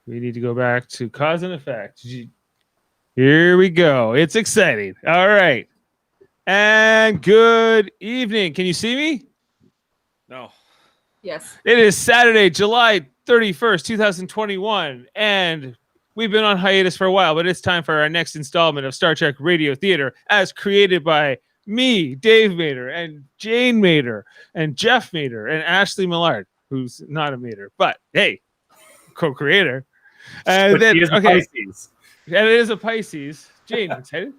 We need to go back to cause and effect. Here we go. It's exciting. All right. And good evening. Can you see me? No. Yes. It is Saturday, July 31st, 2021. And we've been on hiatus for a while, but it's time for our next installment of Star Trek Radio Theater, as created by me, Dave Mater, and Jane Mater, and Jeff Mater, and Ashley Millard, who's not a Mater, but hey, co-creator. And then, okay. Pisces. And it is a Pisces. Jane, excited?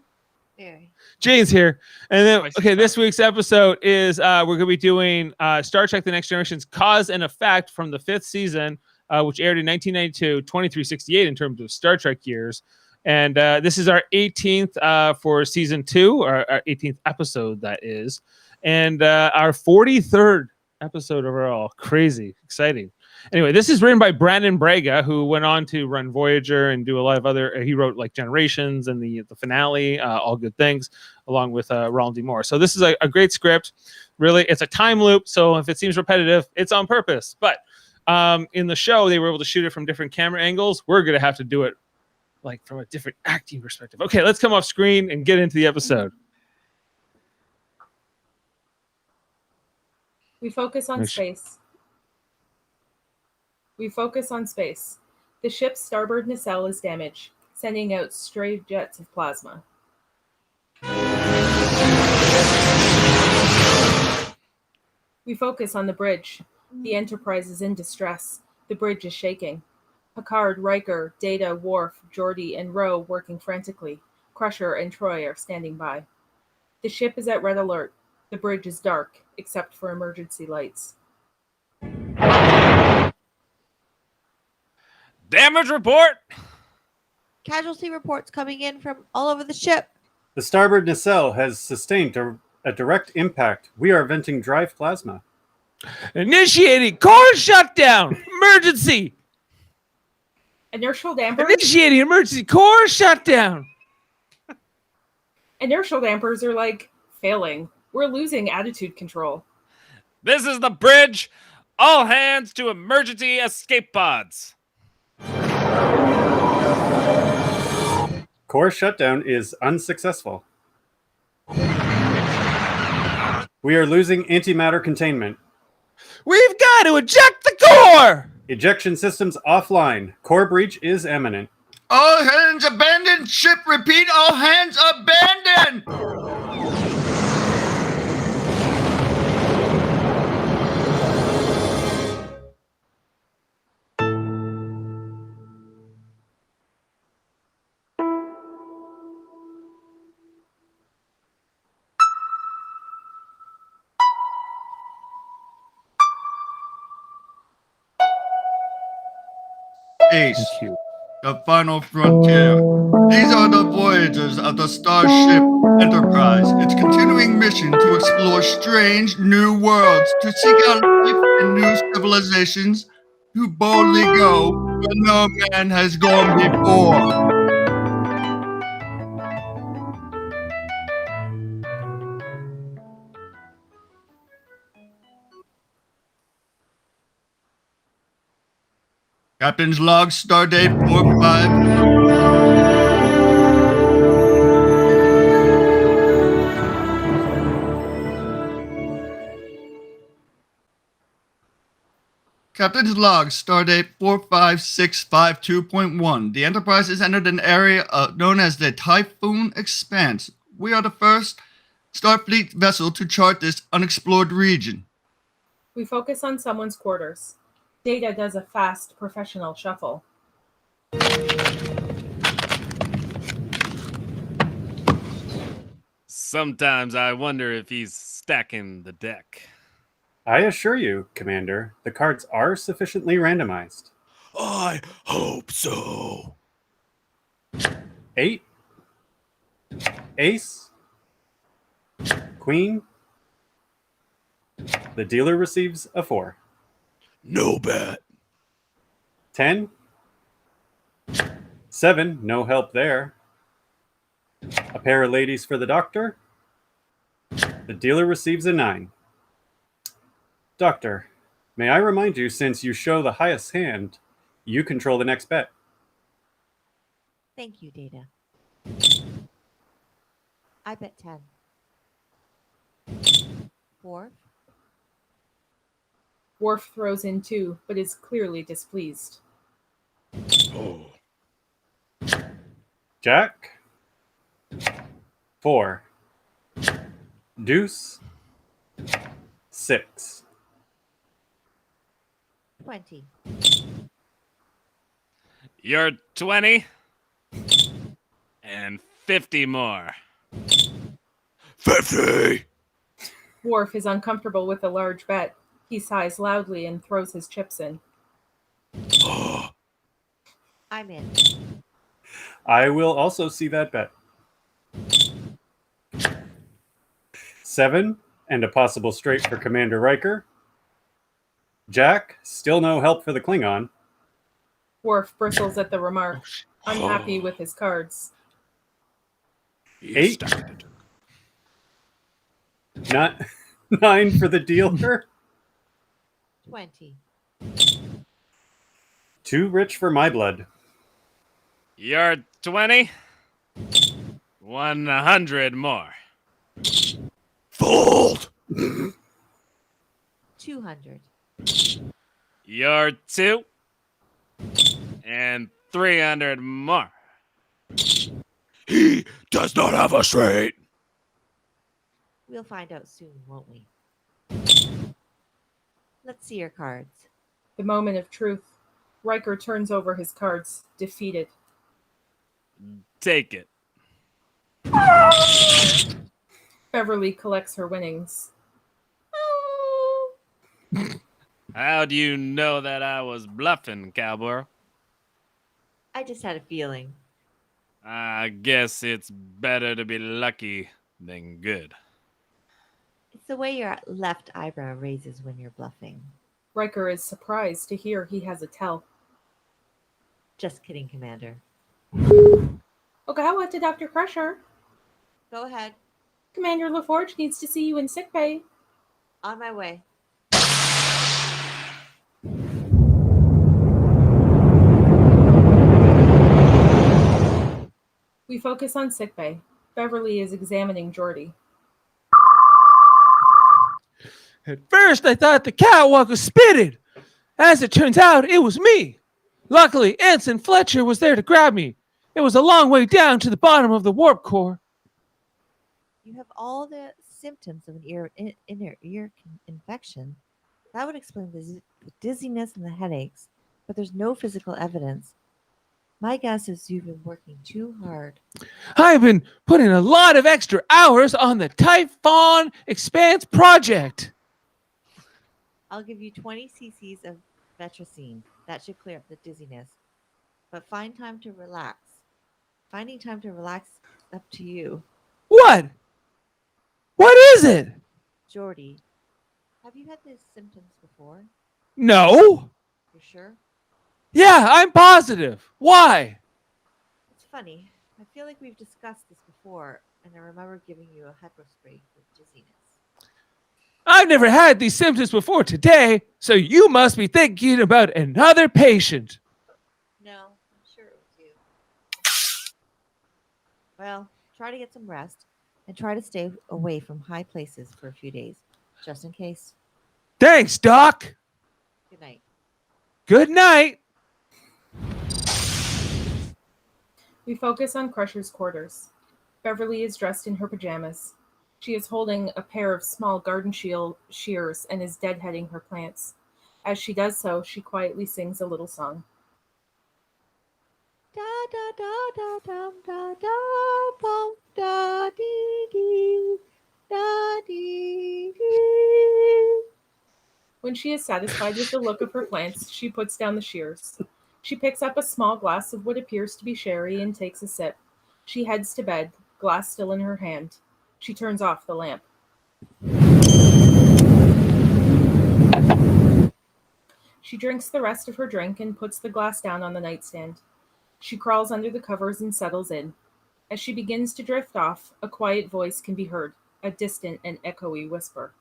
Yeah. Jane's here. And then, okay, this week's episode is we're going to be doing Star Trek The Next Generation's Cause and Effect from the 5th season, which aired in 1992, 2368 in terms of Star Trek years. And this is our 18th for season 2, or our 18th episode, that is. And our 43rd episode overall. Crazy. Exciting. Anyway, this is written by Brannon Braga, who went on to run Voyager and do a lot of other. He wrote like Generations and the finale, All Good Things, along with Roland D. Moore. So this is a great script. Really, it's a time loop. So if it seems repetitive, it's on purpose. But in the show, they were able to shoot it from different camera angles. We're going to have to do it like from a different acting perspective. Okay, let's come off screen and get into the episode. We focus on space. We focus on space. The ship's starboard nacelle is damaged, sending out stray jets of plasma. We focus on the bridge. The Enterprise is in distress. The bridge is shaking. Picard, Riker, Data, Worf, Geordi, and Ro working frantically. Crusher and Troi are standing by. The ship is at red alert. The bridge is dark, except for emergency lights. Damage report! Casualty reports coming in from all over the ship. The starboard nacelle has sustained a direct impact. We are venting drive plasma. Initiating core shutdown! Emergency! Inertial dampers? Initiating emergency core shutdown! Inertial dampers are like failing. We're losing attitude control. This is the bridge. All hands to emergency escape pods. Core shutdown is unsuccessful. We are losing antimatter containment. We've got to eject the core! Ejection systems offline. Core breach is imminent. All hands abandon ship. Repeat, all hands abandon! Ace, the final frontier. These are the voyagers of the starship Enterprise. Its continuing mission to explore strange new worlds, to seek out life and new civilizations, to boldly go where no man has gone before. Captain's log, stardate 45. Captain's log, stardate 45652.1. The Enterprise has entered an area known as the Typhoon Expanse. We are the first Starfleet vessel to chart this unexplored region. We focus on someone's quarters. Data does a fast, professional shuffle. Sometimes I wonder if he's stacking the deck. I assure you, Commander, the cards are sufficiently randomized. I hope so. 8. Ace. Queen. The dealer receives a 4. No bet. 10. 7. No help there. A pair of ladies for the doctor. The dealer receives a 9. Doctor, may I remind you, since you show the highest hand, you control the next bet. Thank you, Data. I bet 10. Worf? Worf throws in 2, but is clearly displeased. Oh. Jack. 4. Deuce. 6. 20. You're 20 and 50 more. 50! Worf is uncomfortable with the large bet. He sighs loudly and throws his chips in. I'm in. I will also see that bet. 7 and a possible straight for Commander Riker. Jack, still no help for the Klingon. Worf bristles at the remark, unhappy with his cards. 8. 9 for the dealer. 20. Too rich for my blood. You're 20. 100 more. Fold! 200. You're 2 and 300 more. He does not have a straight. We'll find out soon, won't we? Let's see your cards. The moment of truth. Riker turns over his cards, defeated. Take it. Beverly collects her winnings. How do you know that I was bluffing, cowboy? I just had a feeling. I guess it's better to be lucky than good. It's the way your left eyebrow raises when you're bluffing. Riker is surprised to hear he has a tell. Just kidding, Commander. Ogawa to Dr. Crusher. Go ahead. Commander LaForge needs to see you in sickbay. On my way. We focus on sickbay. Beverly is examining Geordi. At first, I thought the catwalk was spitted. As it turns out, it was me. Luckily, Ensign Fletcher was there to grab me. It was a long way down to the bottom of the warp core. You have all the symptoms of an inner ear infection. That would explain the dizziness and the headaches, but there's no physical evidence. My guess is you've been working too hard. I've been putting a lot of extra hours on the Typhon Expanse project. I'll give you 20 cc's of Vetracine. That should clear up the dizziness. But find time to relax. Finding time to relax is up to you. What? What is it? Geordi, have you had these symptoms before? No. You're sure? Yeah, I'm positive. Why? It's funny. I feel like we've discussed this before, and I remember giving you a hypospray for dizziness. I've never had these symptoms before today, so you must be thinking about another patient. No, I'm sure it was you. Well, try to get some rest and try to stay away from high places for a few days, just in case. Thanks, Doc. Good night. Good night. We focus on Crusher's quarters. Beverly is dressed in her pajamas. She is holding a pair of small garden shears and is deadheading her plants. As she does so, she quietly sings a little song. Da da da da da da da bum da dee dee da dee dee. When she is satisfied with the look of her plants, she puts down the shears. She picks up a small glass of what appears to be sherry and takes a sip. She heads to bed, glass still in her hand. She turns off the lamp. She drinks the rest of her drink and puts the glass down on the nightstand. She crawls under the covers and settles in. As she begins to drift off, a quiet voice can be heard, a distant and echoey whisper.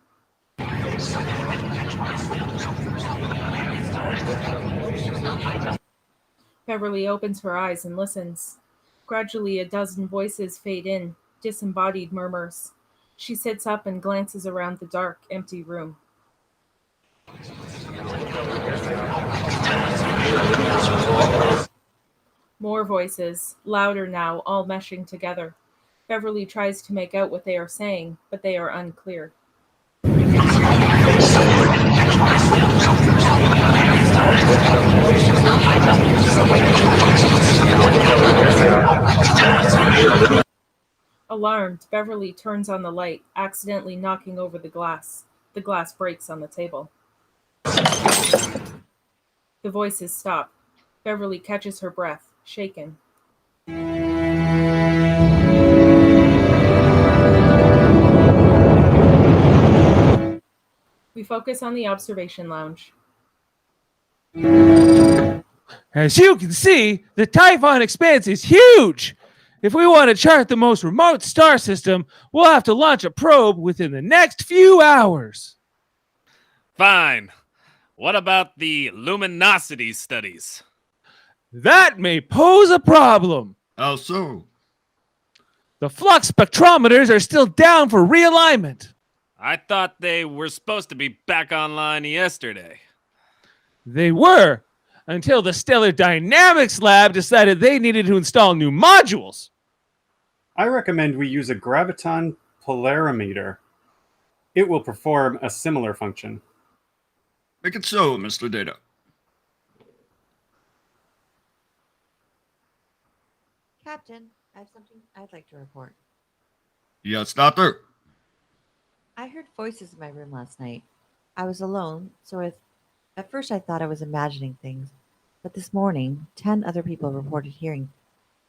Beverly opens her eyes and listens. Gradually, a dozen voices fade in, disembodied murmurs. She sits up and glances around the dark, empty room. More voices, louder now, all meshing together. Beverly tries to make out what they are saying, but they are unclear. Alarmed, Beverly turns on the light, accidentally knocking over the glass. The glass breaks on the table. The voices stop. Beverly catches her breath, shaken. We focus on the observation lounge. As you can see, the Typhon expanse is huge. If we want to chart the most remote star system, we'll have to launch a probe within the next few hours. Fine. What about the luminosity studies? That may pose a problem. How so? The flux spectrometers are still down for realignment. I thought they were supposed to be back online yesterday. They were, until the Stellar Dynamics Lab decided they needed to install new modules. I recommend we use a graviton polarimeter. It will perform a similar function. Make it so, Mr. Data. Captain, I have something I'd like to report. Yes, Doctor. I heard voices in my room last night. I was alone, so at first I thought I was imagining things. But this morning, 10 other people reported hearing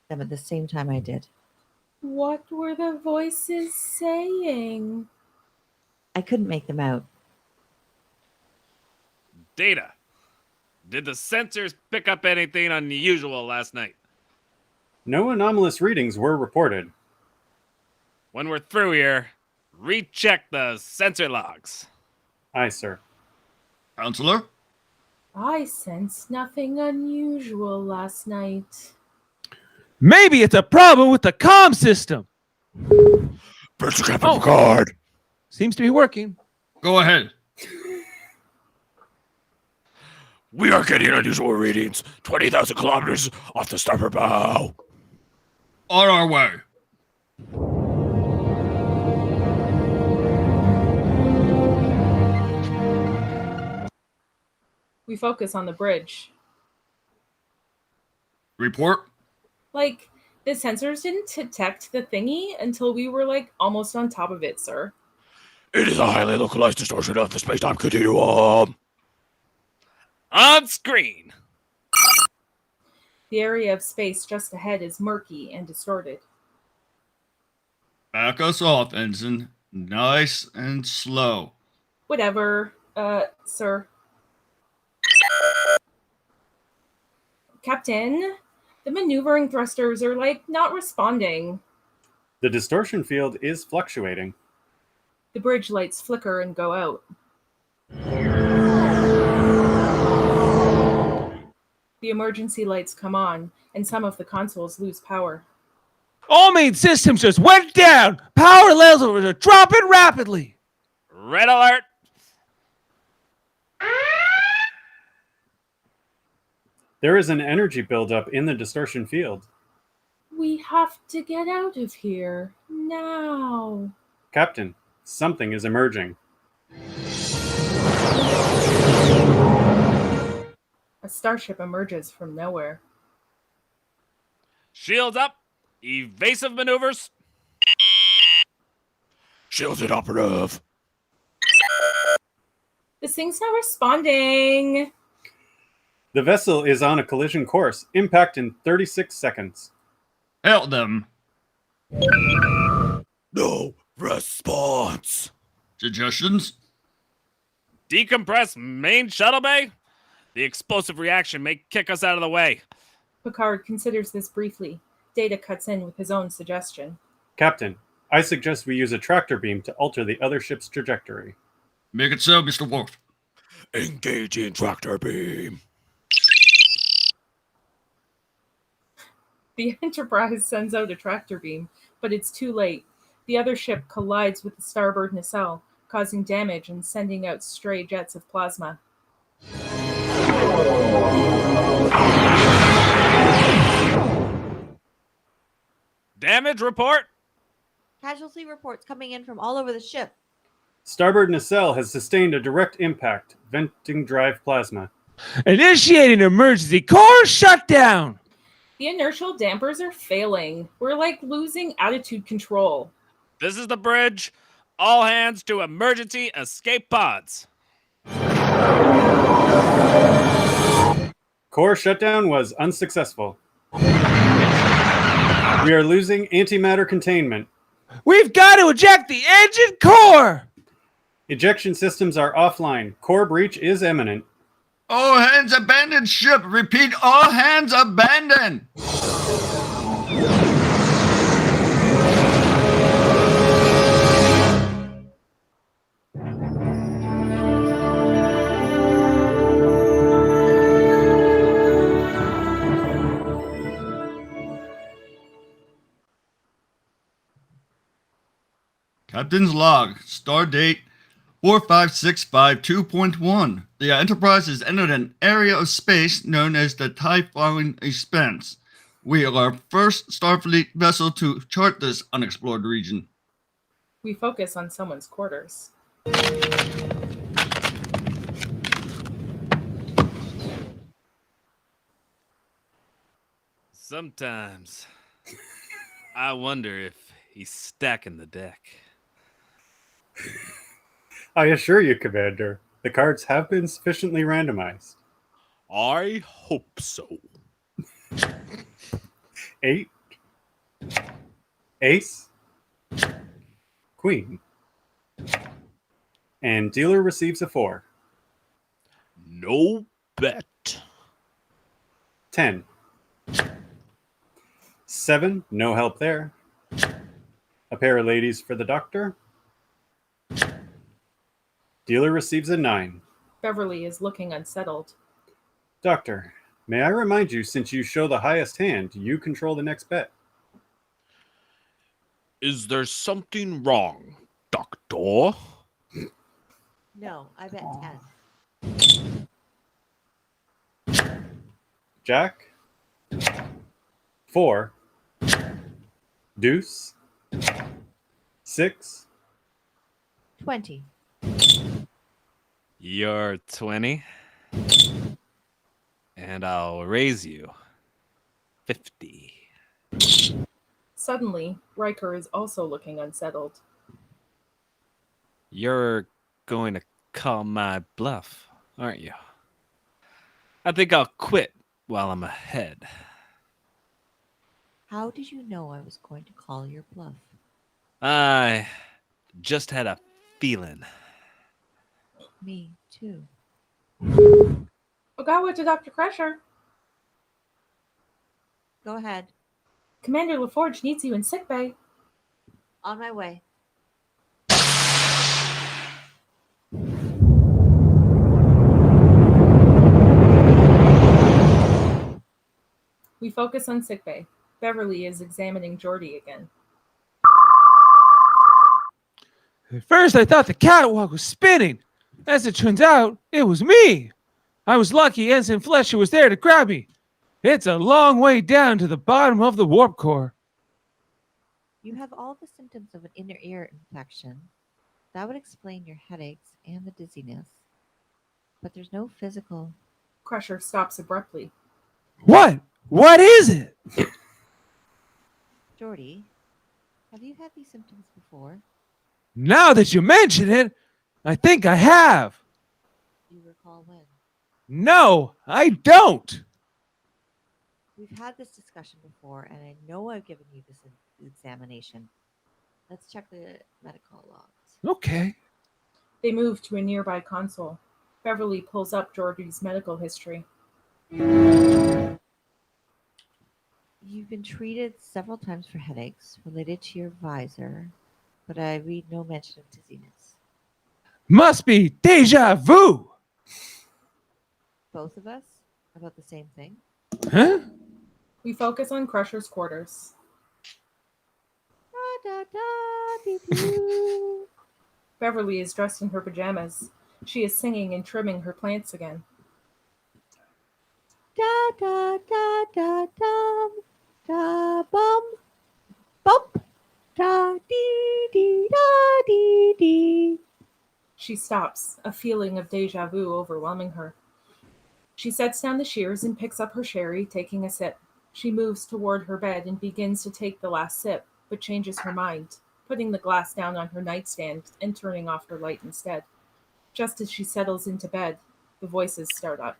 them at the same time I did. What were the voices saying? I couldn't make them out. Data. Did the sensors pick up anything unusual last night? No anomalous readings were reported. When we're through here, recheck the sensor logs. Aye, sir. Counselor? I sensed nothing unusual last night. Maybe it's a problem with the comm system. First Captain Picard. Seems to be working. Go ahead. We are getting unusual readings. 20,000 kilometers off the starboard bow. On our way. We focus on the bridge. Report. Like, the sensors didn't detect the thingy until we were, almost on top of it, sir. It is a highly localized distortion of the space-time continuum. On screen. The area of space just ahead is murky and distorted. Back us off, Ensign. Nice and slow. Whatever, sir. Captain, the maneuvering thrusters are, not responding. The distortion field is fluctuating. The bridge lights flicker and go out. The emergency lights come on, and some of the consoles lose power. All main systems just went down. Power levels are dropping rapidly. Red alert. There is an energy buildup in the distortion field. We have to get out of here now. Captain, something is emerging. A starship emerges from nowhere. Shields up. Evasive maneuvers. Shields inoperative. This thing's not responding. The vessel is on a collision course. Impact in 36 seconds. Help them. No response. Suggestions? Decompress main shuttle bay. The explosive reaction may kick us out of the way. Picard considers this briefly. Data cuts in with his own suggestion. Captain, I suggest we use a tractor beam to alter the other ship's trajectory. Make it so, Mr. Worf. Engaging tractor beam. The Enterprise sends out a tractor beam, but it's too late. The other ship collides with the starboard nacelle, causing damage and sending out stray jets of plasma. Damage report. Casualty reports coming in from all over the ship. Starboard nacelle has sustained a direct impact, venting drive plasma. Initiating emergency core shutdown. The inertial dampers are failing. We're like losing attitude control. This is the bridge. All hands to emergency escape pods. Core shutdown was unsuccessful. We are losing antimatter containment. We've got to eject the engine core. Ejection systems are offline. Core breach is imminent. All hands abandon ship. Repeat, all hands abandon. Captain's log, star date 45652.1. The Enterprise has entered an area of space known as the Typhoon Expanse. We are our first Starfleet vessel to chart this unexplored region. We focus on someone's quarters. Sometimes I wonder if he's stacking the deck. I assure you, Commander, the cards have been sufficiently randomized. I hope so. 8, ace, queen, and dealer receives a 4. No bet. 10, 7, no help there. A pair of ladies for the doctor. Dealer receives a 9. Beverly is looking unsettled. Doctor, may I remind you, since you show the highest hand, you control the next bet. Is there something wrong, Doctor? No, I bet 10. Jack, 4, deuce, 6, 20. You're 20. And I'll raise you 50. Suddenly, Riker is also looking unsettled. You're going to call my bluff, aren't you? I think I'll quit while I'm ahead. How did you know I was going to call your bluff? I just had a feeling. Me too. Ogawa to Dr. Crusher. Go ahead. Commander LaForge needs you in sickbay. On my way. We focus on sickbay. Beverly is examining Geordi again. At first, I thought the catwalk was spinning. As it turns out, it was me. I was lucky Ensign Fletcher was there to grab me. It's a long way down to the bottom of the warp core. You have all the symptoms of an inner ear infection. That would explain your headaches and the dizziness. But there's no physical. Crusher stops abruptly. What? What is it? Geordi, have you had these symptoms before? Now that you mention it, I think I have. Do you recall when? No, I don't. We've had this discussion before, and I know I've given you this examination. Let's check the medical logs. Okay. They move to a nearby console. Beverly pulls up Geordi's medical history. You've been treated several times for headaches related to your visor, but I read no mention of dizziness. Must be deja vu. Both of us? About the same thing? Huh? We focus on Crusher's quarters. Da, da, da, dee, doo. Beverly is dressed in her pajamas. She is singing and trimming her plants again. Da da da da dum da bum bump da dee dee da dee dee. She stops, a feeling of deja vu overwhelming her. She sets down the shears and picks up her sherry, taking a sip. She moves toward her bed and begins to take the last sip, but changes her mind, putting the glass down on her nightstand and turning off her light instead. Just as she settles into bed, the voices start up.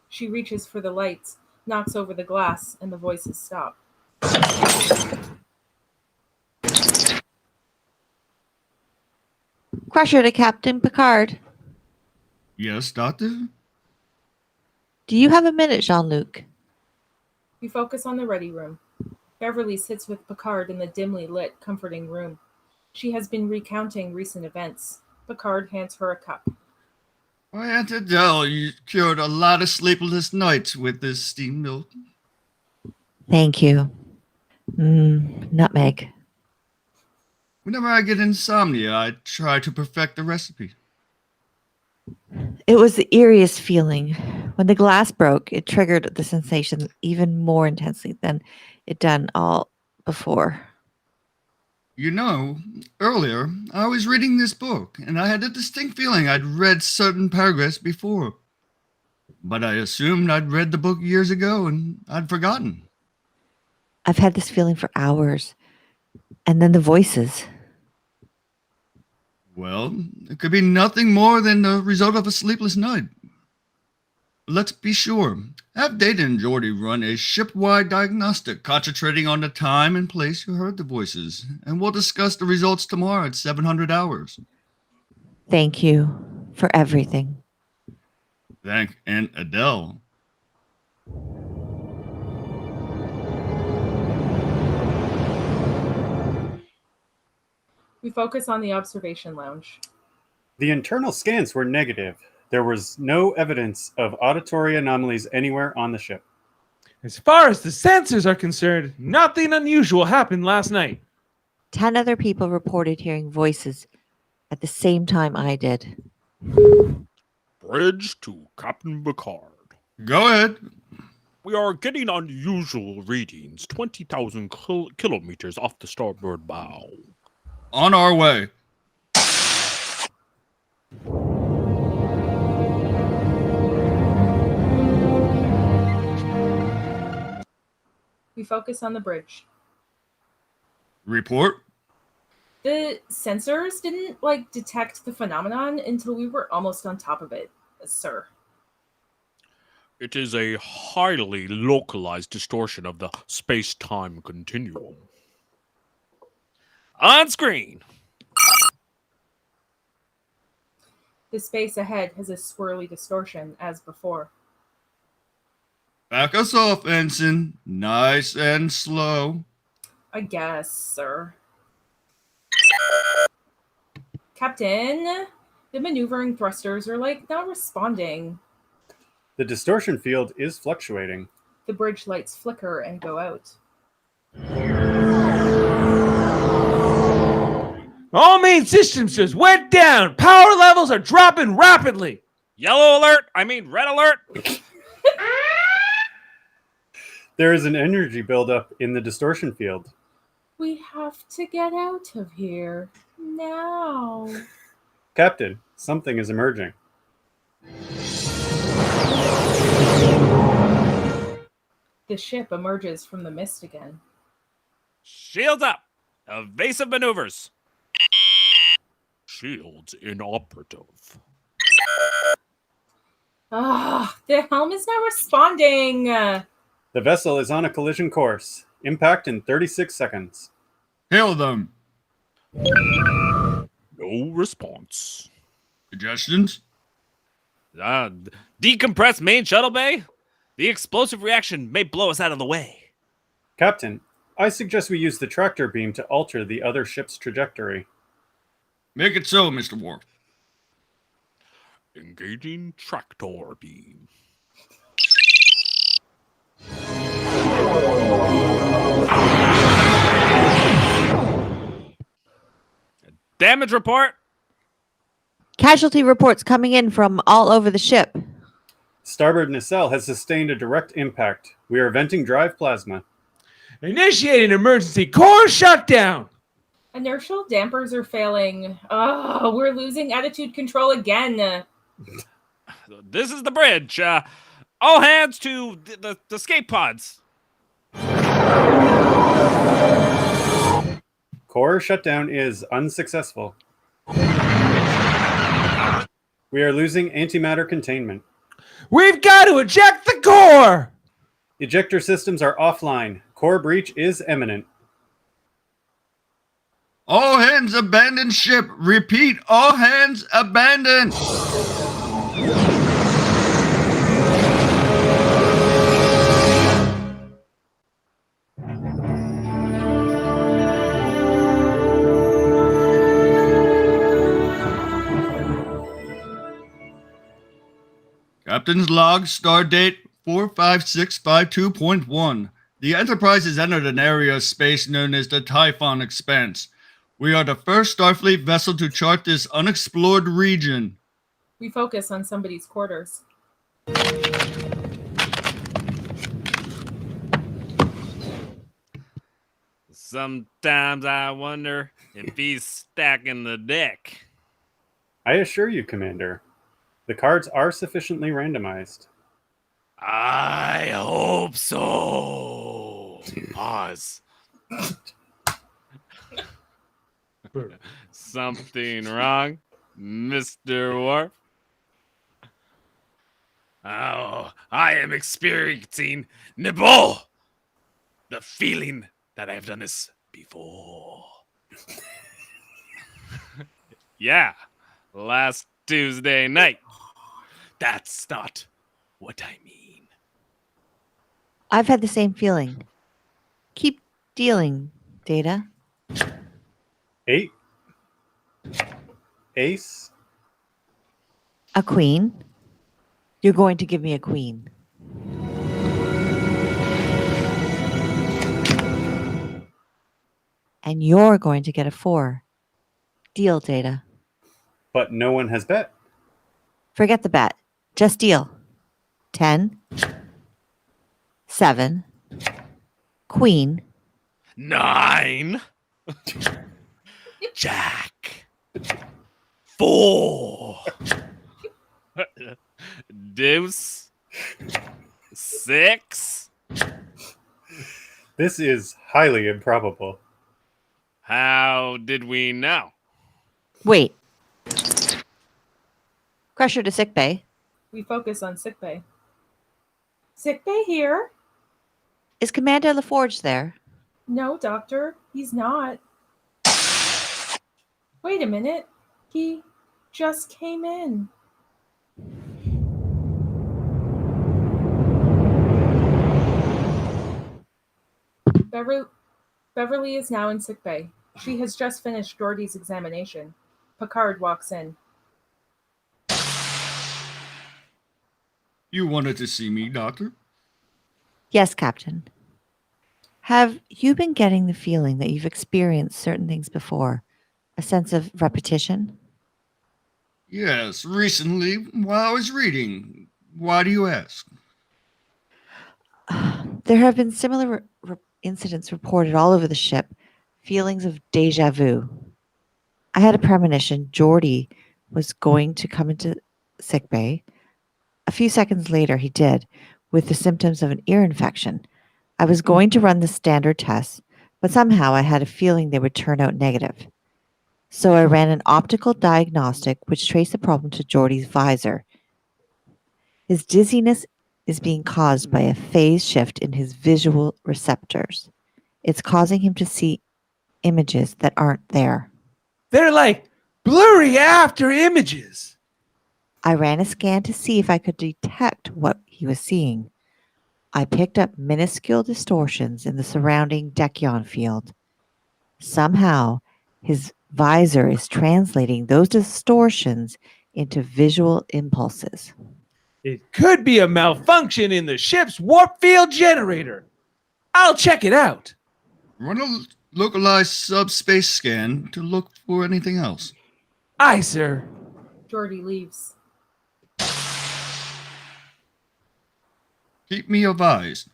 She reaches for the lights, knocks over the glass, and the voices stop. Crusher to Captain Picard. Yes, Doctor? Do you have a minute, Jean-Luc? We focus on the ready room. Beverly sits with Picard in the dimly lit, comforting room. She has been recounting recent events. Picard hands her a cup. I had to tell you cured a lot of sleepless nights with this steamed milk. Thank you. Nutmeg. Whenever I get insomnia, I try to perfect the recipe. It was the eeriest feeling. When the glass broke, it triggered the sensation even more intensely than it done all before. You know, earlier, I was reading this book, and I had a distinct feeling I'd read certain paragraphs before. But I assumed I'd read the book years ago, and I'd forgotten. I've had this feeling for hours. And then the voices. Well, it could be nothing more than the result of a sleepless night. Let's be sure. Have Data and Geordi run a ship-wide diagnostic concentrating on the time and place you heard the voices, and we'll discuss the results tomorrow at 700 hours. Thank you for everything. Thank Aunt Adele. We focus on the observation lounge. The internal scans were negative. There was no evidence of auditory anomalies anywhere on the ship. As far as the sensors are concerned, nothing unusual happened last night. 10 other people reported hearing voices at the same time I did. Bridge to Captain Picard. Go ahead. We are getting unusual readings 20,000 kilometers off the starboard bow. On our way. We focus on the bridge. Report. The sensors didn't, detect the phenomenon until we were almost on top of it, sir. It is a highly localized distortion of the space-time continuum. On screen. The space ahead has a swirly distortion, as before. Back us off, Ensign. Nice and slow. I guess, sir. Captain, the maneuvering thrusters are, not responding. The distortion field is fluctuating. The bridge lights flicker and go out. All main systems just went down. Power levels are dropping rapidly. Yellow alert! I mean red alert! There is an energy buildup in the distortion field. We have to get out of here now. Captain, something is emerging. The ship emerges from the mist again. Shields up! Evasive maneuvers! Shields inoperative. The helm is not responding. The vessel is on a collision course. Impact in 36 seconds. Hail them. No response. Suggestions? Decompress main shuttle bay? The explosive reaction may blow us out of the way. Captain, I suggest we use the tractor beam to alter the other ship's trajectory. Make it so, Mr. Worf. Engaging tractor beam. Damage report. Casualty reports coming in from all over the ship. Starboard nacelle has sustained a direct impact. We are venting drive plasma. Initiating emergency core shutdown. Inertial dampers are failing. Oh, we're losing attitude control again. This is the bridge. All hands to the escape pods. Core shutdown is unsuccessful. We are losing antimatter containment. We've got to eject the core. Ejector systems are offline. Core breach is imminent. All hands abandon ship. Repeat, all hands abandon. Captain's log, stardate 45652.1. The Enterprise has entered an area of space known as the Typhon Expanse. We are the first Starfleet vessel to chart this unexplored region. We focus on somebody's quarters. Sometimes I wonder if he's stacking the deck. I assure you, Commander, the cards are sufficiently randomized. I hope so. Pause. Something wrong, Mr. Worf? Oh, I am experiencing nibble. The feeling that I've done this before. Yeah, last Tuesday night. That's not what I mean. I've had the same feeling. Keep dealing, Data. 8. Ace. A queen? You're going to give me a queen. And you're going to get a 4. Deal, Data. But no one has bet. Forget the bet. Just deal. 10. 7. Queen. 9. Jack. 4. Deuce. 6. This is highly improbable. How did we know? Wait. Crusher to sickbay. We focus on sickbay. Sickbay here? Is Commander LaForge there? No, Doctor, he's not. Wait a minute. He just came in. Beverly is now in sickbay. She has just finished Geordi's examination. Picard walks in. You wanted to see me, Doctor? Yes, Captain. Have you been getting the feeling that you've experienced certain things before? A sense of repetition? Yes, recently, while I was reading. Why do you ask? There have been similar incidents reported all over the ship, feelings of deja vu. I had a premonition Geordi was going to come into sickbay. A few seconds later, he did, with the symptoms of an ear infection. I was going to run the standard tests, but somehow I had a feeling they would turn out negative. So I ran an optical diagnostic which traced the problem to Geordi's visor. His dizziness is being caused by a phase shift in his visual receptors. It's causing him to see images that aren't there. They're like blurry after images. I ran a scan to see if I could detect what he was seeing. I picked up minuscule distortions in the surrounding Dekion field. Somehow, his visor is translating those distortions into visual impulses. It could be a malfunction in the ship's warp field generator. I'll check it out. Run a localized subspace scan to look for anything else. Aye, sir. Geordi leaves. Keep me advised.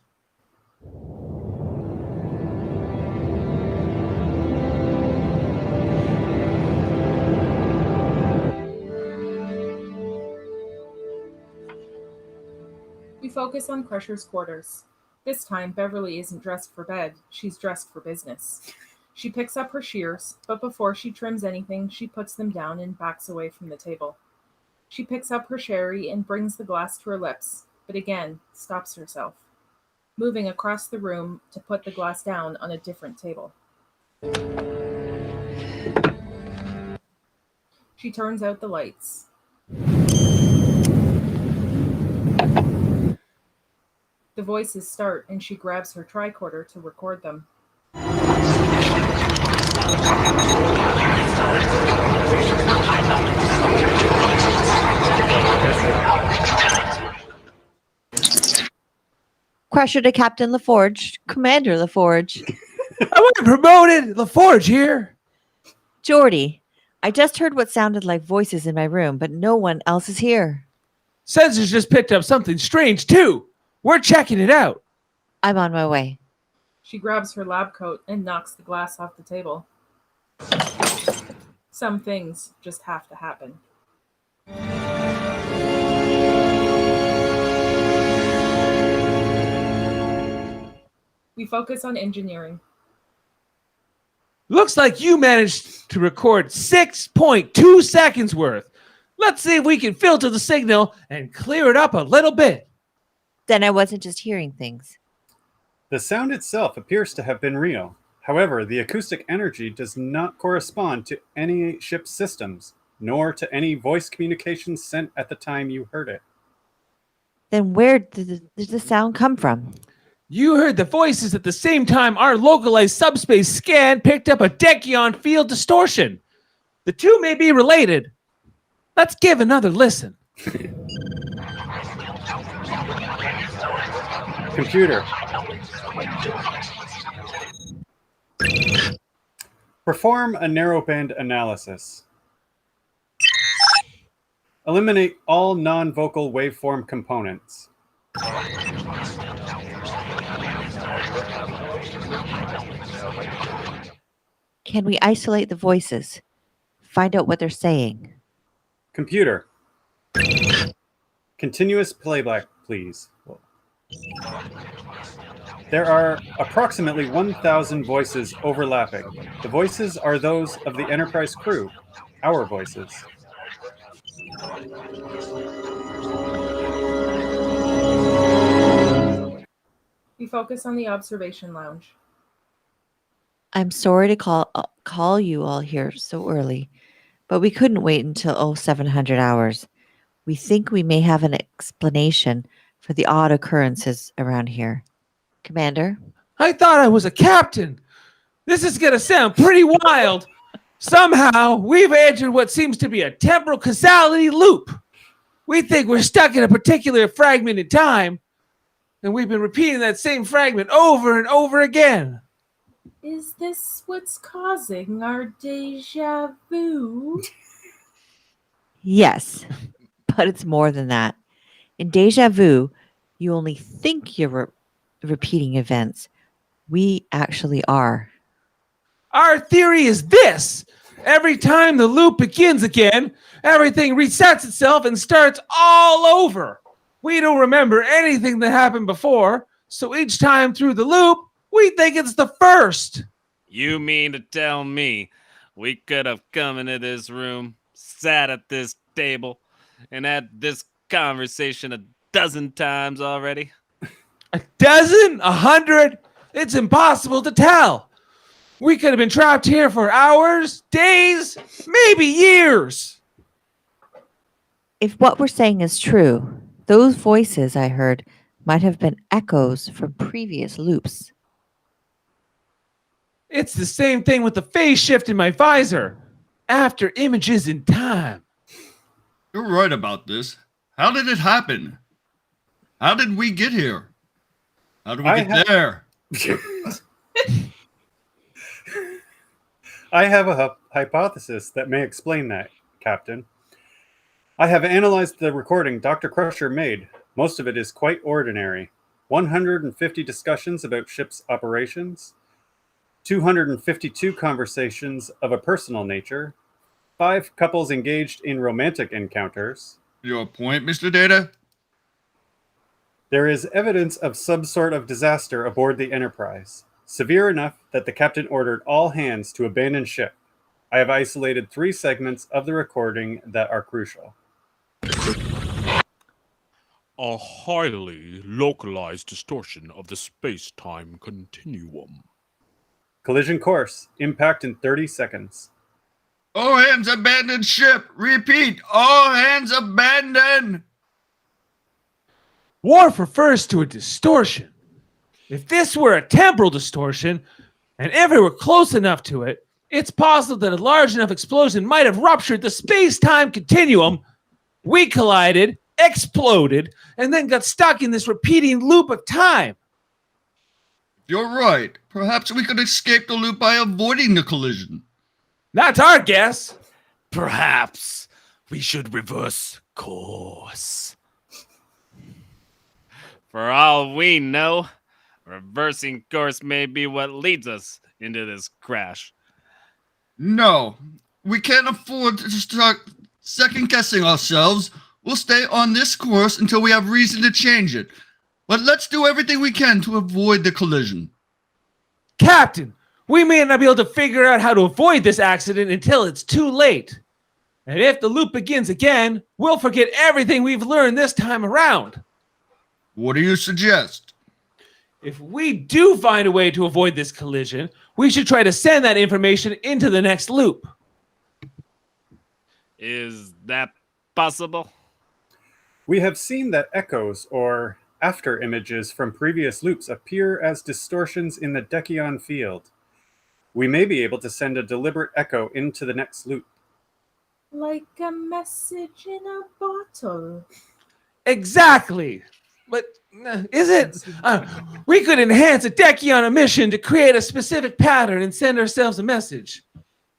We focus on Crusher's quarters. This time, Beverly isn't dressed for bed. She's dressed for business. She picks up her shears, but before she trims anything, she puts them down and backs away from the table. She picks up her sherry and brings the glass to her lips, but again, stops herself, moving across the room to put the glass down on a different table. She turns out the lights. The voices start, and she grabs her tricorder to record them. Crusher to Captain LaForge. Commander LaForge. I want promoted. LaForge here. Geordi, I just heard what sounded like voices in my room, but no one else is here. Sensors just picked up something strange, too. We're checking it out. I'm on my way. She grabs her lab coat and knocks the glass off the table. Some things just have to happen. We focus on engineering. Looks like you managed to record 6.2 seconds worth. Let's see if we can filter the signal and clear it up a little bit. Then I wasn't just hearing things. The sound itself appears to have been real. However, the acoustic energy does not correspond to any ship's systems, nor to any voice communications sent at the time you heard it. Then where did the sound come from? You heard the voices at the same time our localized subspace scan picked up a Dekion field distortion. The two may be related. Let's give another listen. Computer. Perform a narrowband analysis. Eliminate all non-vocal waveform components. Can we isolate the voices? Find out what they're saying. Computer. Continuous playback, please. There are approximately 1,000 voices overlapping. The voices are those of the Enterprise crew, our voices. We focus on the observation lounge. I'm sorry to call you all here so early, but we couldn't wait until 0700 hours. We think we may have an explanation for the odd occurrences around here. Commander? I thought I was a captain. This is going to sound pretty wild. Somehow, we've entered what seems to be a temporal causality loop. We think we're stuck in a particular fragment in time, and we've been repeating that same fragment over and over again. Is this what's causing our deja vu? Yes, but it's more than that. In deja vu, you only think you're repeating events. We actually are. Our theory is this. Every time the loop begins again, everything resets itself and starts all over. We don't remember anything that happened before, so each time through the loop, we think it's the first. You mean to tell me we could have come into this room, sat at this table, and had this conversation a dozen times already? A dozen? 100? It's impossible to tell. We could have been trapped here for hours, days, maybe years. If what we're saying is true, those voices I heard might have been echoes from previous loops. It's the same thing with the phase shift in my visor. after images in time. You're right about this. How did it happen? How did we get here? How did we get there? I have a hypothesis that may explain that, Captain. I have analyzed the recording Dr. Crusher made. Most of it is quite ordinary. 150 discussions about ship's operations, 252 conversations of a personal nature, 5 couples engaged in romantic encounters. Your point, Mr. Data? There is evidence of some sort of disaster aboard the Enterprise, severe enough that the captain ordered all hands to abandon ship. I have isolated 3 segments of the recording that are crucial. A highly localized distortion of the space-time continuum. Collision course. Impact in 30 seconds. All hands abandon ship. Repeat. All hands abandon. Worf refers to a distortion. If this were a temporal distortion, and if it were close enough to it, it's possible that a large enough explosion might have ruptured the space-time continuum. We collided, exploded, and then got stuck in this repeating loop of time. You're right. Perhaps we could escape the loop by avoiding the collision. That's our guess. Perhaps we should reverse course. For all we know, reversing course may be what leads us into this crash. No, we can't afford to start second-guessing ourselves. We'll stay on this course until we have reason to change it. But let's do everything we can to avoid the collision. Captain, we may not be able to figure out how to avoid this accident until it's too late. And if the loop begins again, we'll forget everything we've learned this time around. What do you suggest? If we do find a way to avoid this collision, we should try to send that information into the next loop. Is that possible? We have seen that echoes or after images from previous loops appear as distortions in the Dekion field. We may be able to send a deliberate echo into the next loop. Like a message in a bottle. Exactly. But is it? We could enhance a Dekion emission to create a specific pattern and send ourselves a message.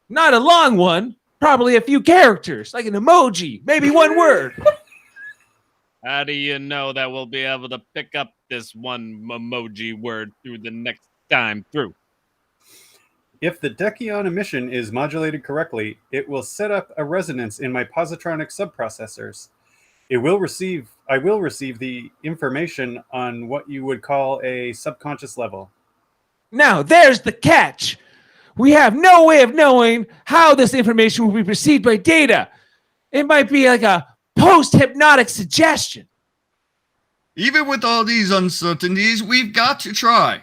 Not a long one, probably a few characters, like an emoji, maybe one word. How do you know that we'll be able to pick up this one emoji word through the next time through? If the Dekion emission is modulated correctly, it will set up a resonance in my positronic subprocessors. I will receive the information on what you would call a subconscious level. Now, there's the catch. We have no way of knowing how this information will be perceived by Data. It might be like a post-hypnotic suggestion. Even with all these uncertainties, we've got to try.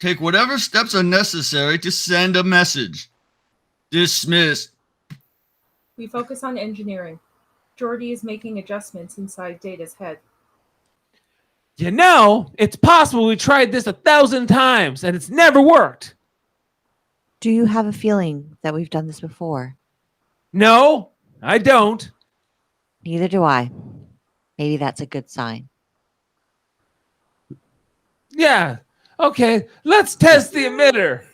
Take whatever steps are necessary to send a message. Dismissed. We focus on engineering. Geordi is making adjustments inside Data's head. You know, it's possible we tried this 1,000 times and it's never worked. Do you have a feeling that we've done this before? No, I don't. Neither do I. Maybe that's a good sign. Yeah, okay, let's test the emitter.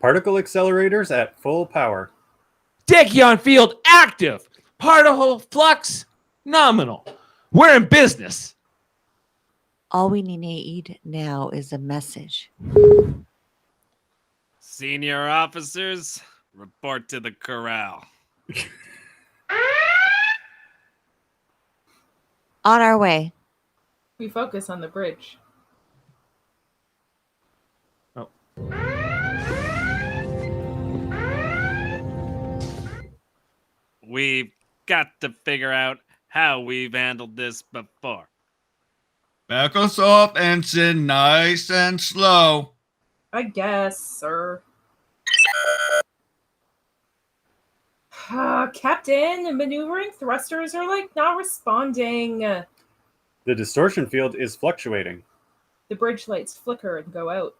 Particle accelerators at full power. Dekion field active. Particle flux nominal. We're in business. All we need now is a message. Senior officers, report to the corral. On our way. We focus on the bridge. Oh. We've got to figure out how we've handled this before. Back us off, Ensign, nice and slow. I guess, sir. Captain, maneuvering thrusters are like not responding. The distortion field is fluctuating. The bridge lights flicker and go out.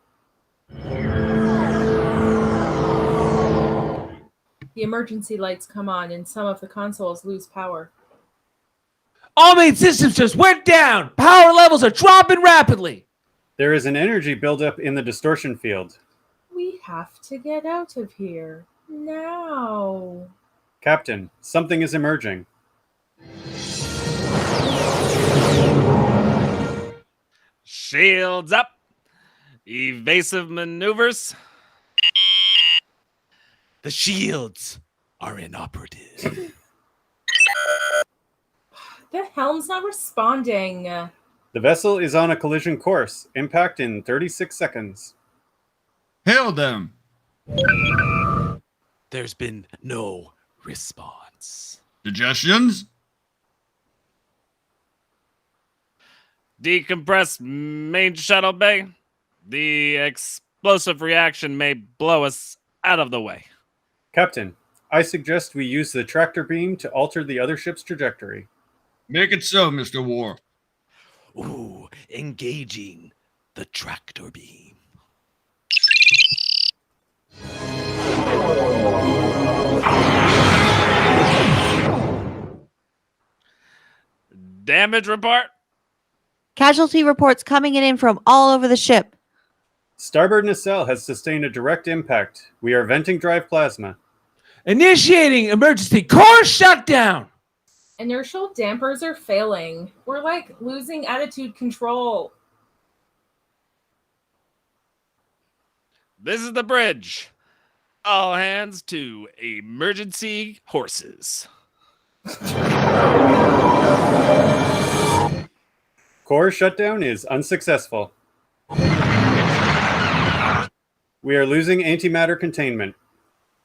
The emergency lights come on and some of the consoles lose power. All main systems just went down. Power levels are dropping rapidly. There is an energy buildup in the distortion field. We have to get out of here. Now. Captain, something is emerging. Shields up. Evasive maneuvers. The shields are inoperative. The helm's not responding. The vessel is on a collision course. Impact in 36 seconds. Hail them. There's been no response. Suggestions? Decompress main shuttle bay. The explosive reaction may blow us out of the way. Captain, I suggest we use the tractor beam to alter the other ship's trajectory. Make it so, Mr. Worf. Ooh, engaging the tractor beam. Damage report. Casualty reports coming in from all over the ship. Starboard nacelle has sustained a direct impact. We are venting drive plasma. Initiating emergency core shutdown. Inertial dampers are failing. We're like losing attitude control. This is the bridge. All hands to emergency horses. Core shutdown is unsuccessful. We are losing antimatter containment.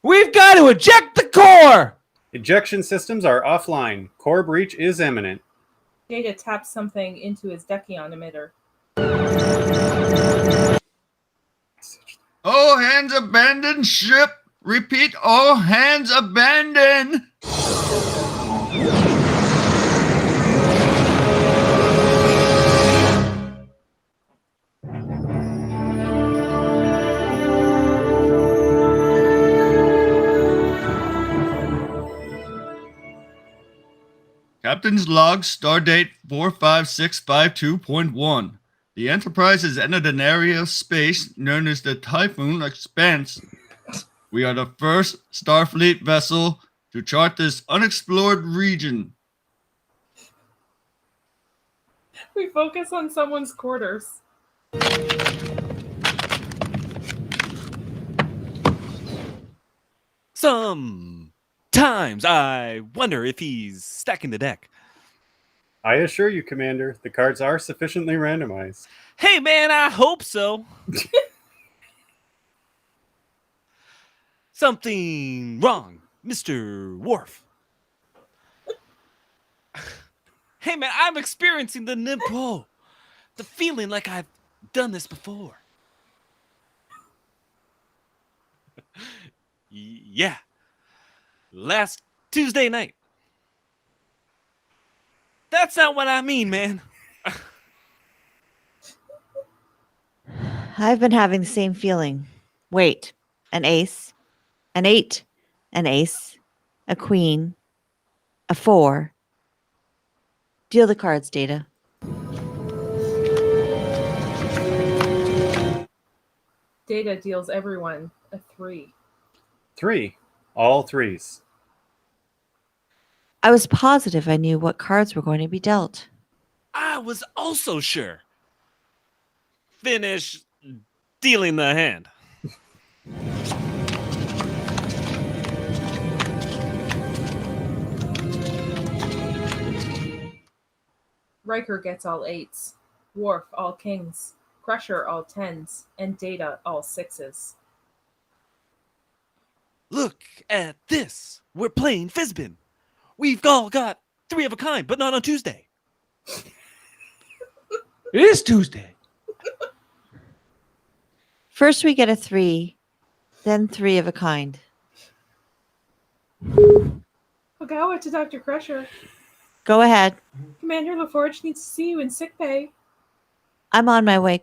We've got to eject the core. Ejection systems are offline. Core breach is imminent. Data taps something into his Dechion emitter. All hands abandon ship. Repeat, all hands abandon. Captain's log, stardate 45652.1. The Enterprise has entered an area of space known as the Typhoon Expanse. We are the first Starfleet vessel to chart this unexplored region. We focus on someone's quarters. Sometimes I wonder if he's stacking the deck. I assure you, Commander, the cards are sufficiently randomized. Hey, man, I hope so. Something wrong, Mr. Worf. Hey, man, I'm experiencing the nimpo. The feeling like I've done this before. Yeah. Last Tuesday night. That's not what I mean, man. I've been having the same feeling. Wait, an ace, an 8, an ace, a queen, a 4. Deal the cards, Data. Data deals everyone a 3. 3. All threes. I was positive I knew what cards were going to be dealt. I was also sure. Finish dealing the hand. Riker gets all 8s. Worf all kings. Crusher all 10s. And Data all 6s. Look at this. We're playing Fizbin. We've all got 3 of a kind, but not on Tuesday. It is Tuesday. First we get a 3, then 3 of a kind. Ogawa to Dr. Crusher. Go ahead. Commander LaForge needs to see you in sickbay. I'm on my way.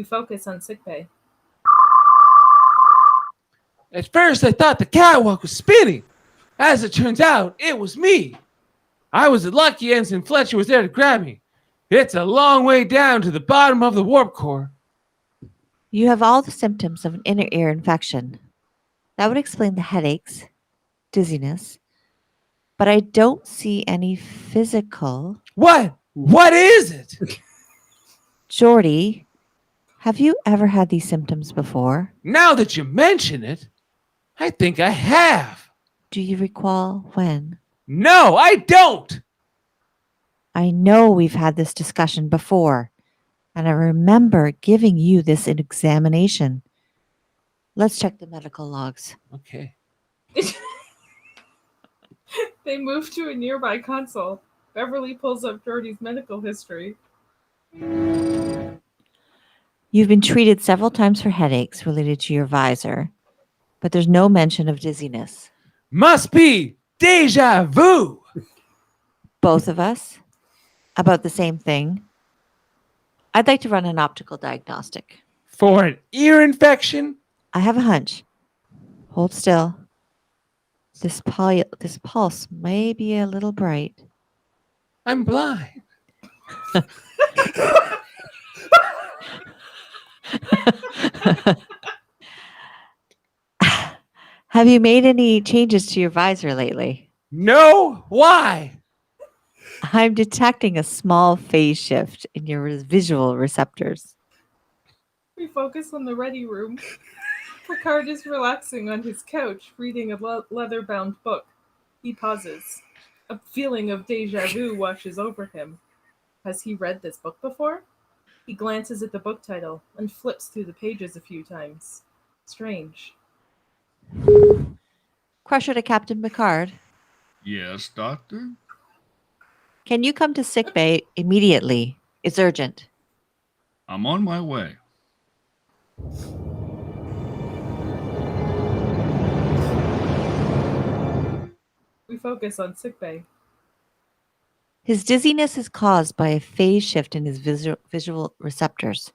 We focus on sickbay. At first, I thought the catwalk was spinning. As it turns out, it was me. I was lucky Ensign Fletcher was there to grab me. It's a long way down to the bottom of the warp core. You have all the symptoms of an inner ear infection. That would explain the headaches, dizziness, but I don't see any physical. What? What is it? Geordi, have you ever had these symptoms before? Now that you mention it, I think I have. Do you recall when? No, I don't. I know we've had this discussion before, and I remember giving you this examination. Let's check the medical logs. Okay. They move to a nearby console. Beverly pulls up Geordi's medical history. You've been treated several times for headaches related to your visor, but there's no mention of dizziness. Must be deja vu. Both of us? About the same thing? I'd like to run an optical diagnostic. For an ear infection? I have a hunch. Hold still. This pulse may be a little bright. I'm blind. Have you made any changes to your visor lately? No? Why? I'm detecting a small phase shift in your visual receptors. We focus on the ready room. Picard is relaxing on his couch, reading a leather-bound book. He pauses. A feeling of deja vu washes over him. Has he read this book before? He glances at the book title and flips through the pages a few times. Strange. Crusher to Captain Picard. Yes, Doctor? Can you come to sickbay immediately? It's urgent. I'm on my way. We focus on sickbay. His dizziness is caused by a phase shift in his visual receptors.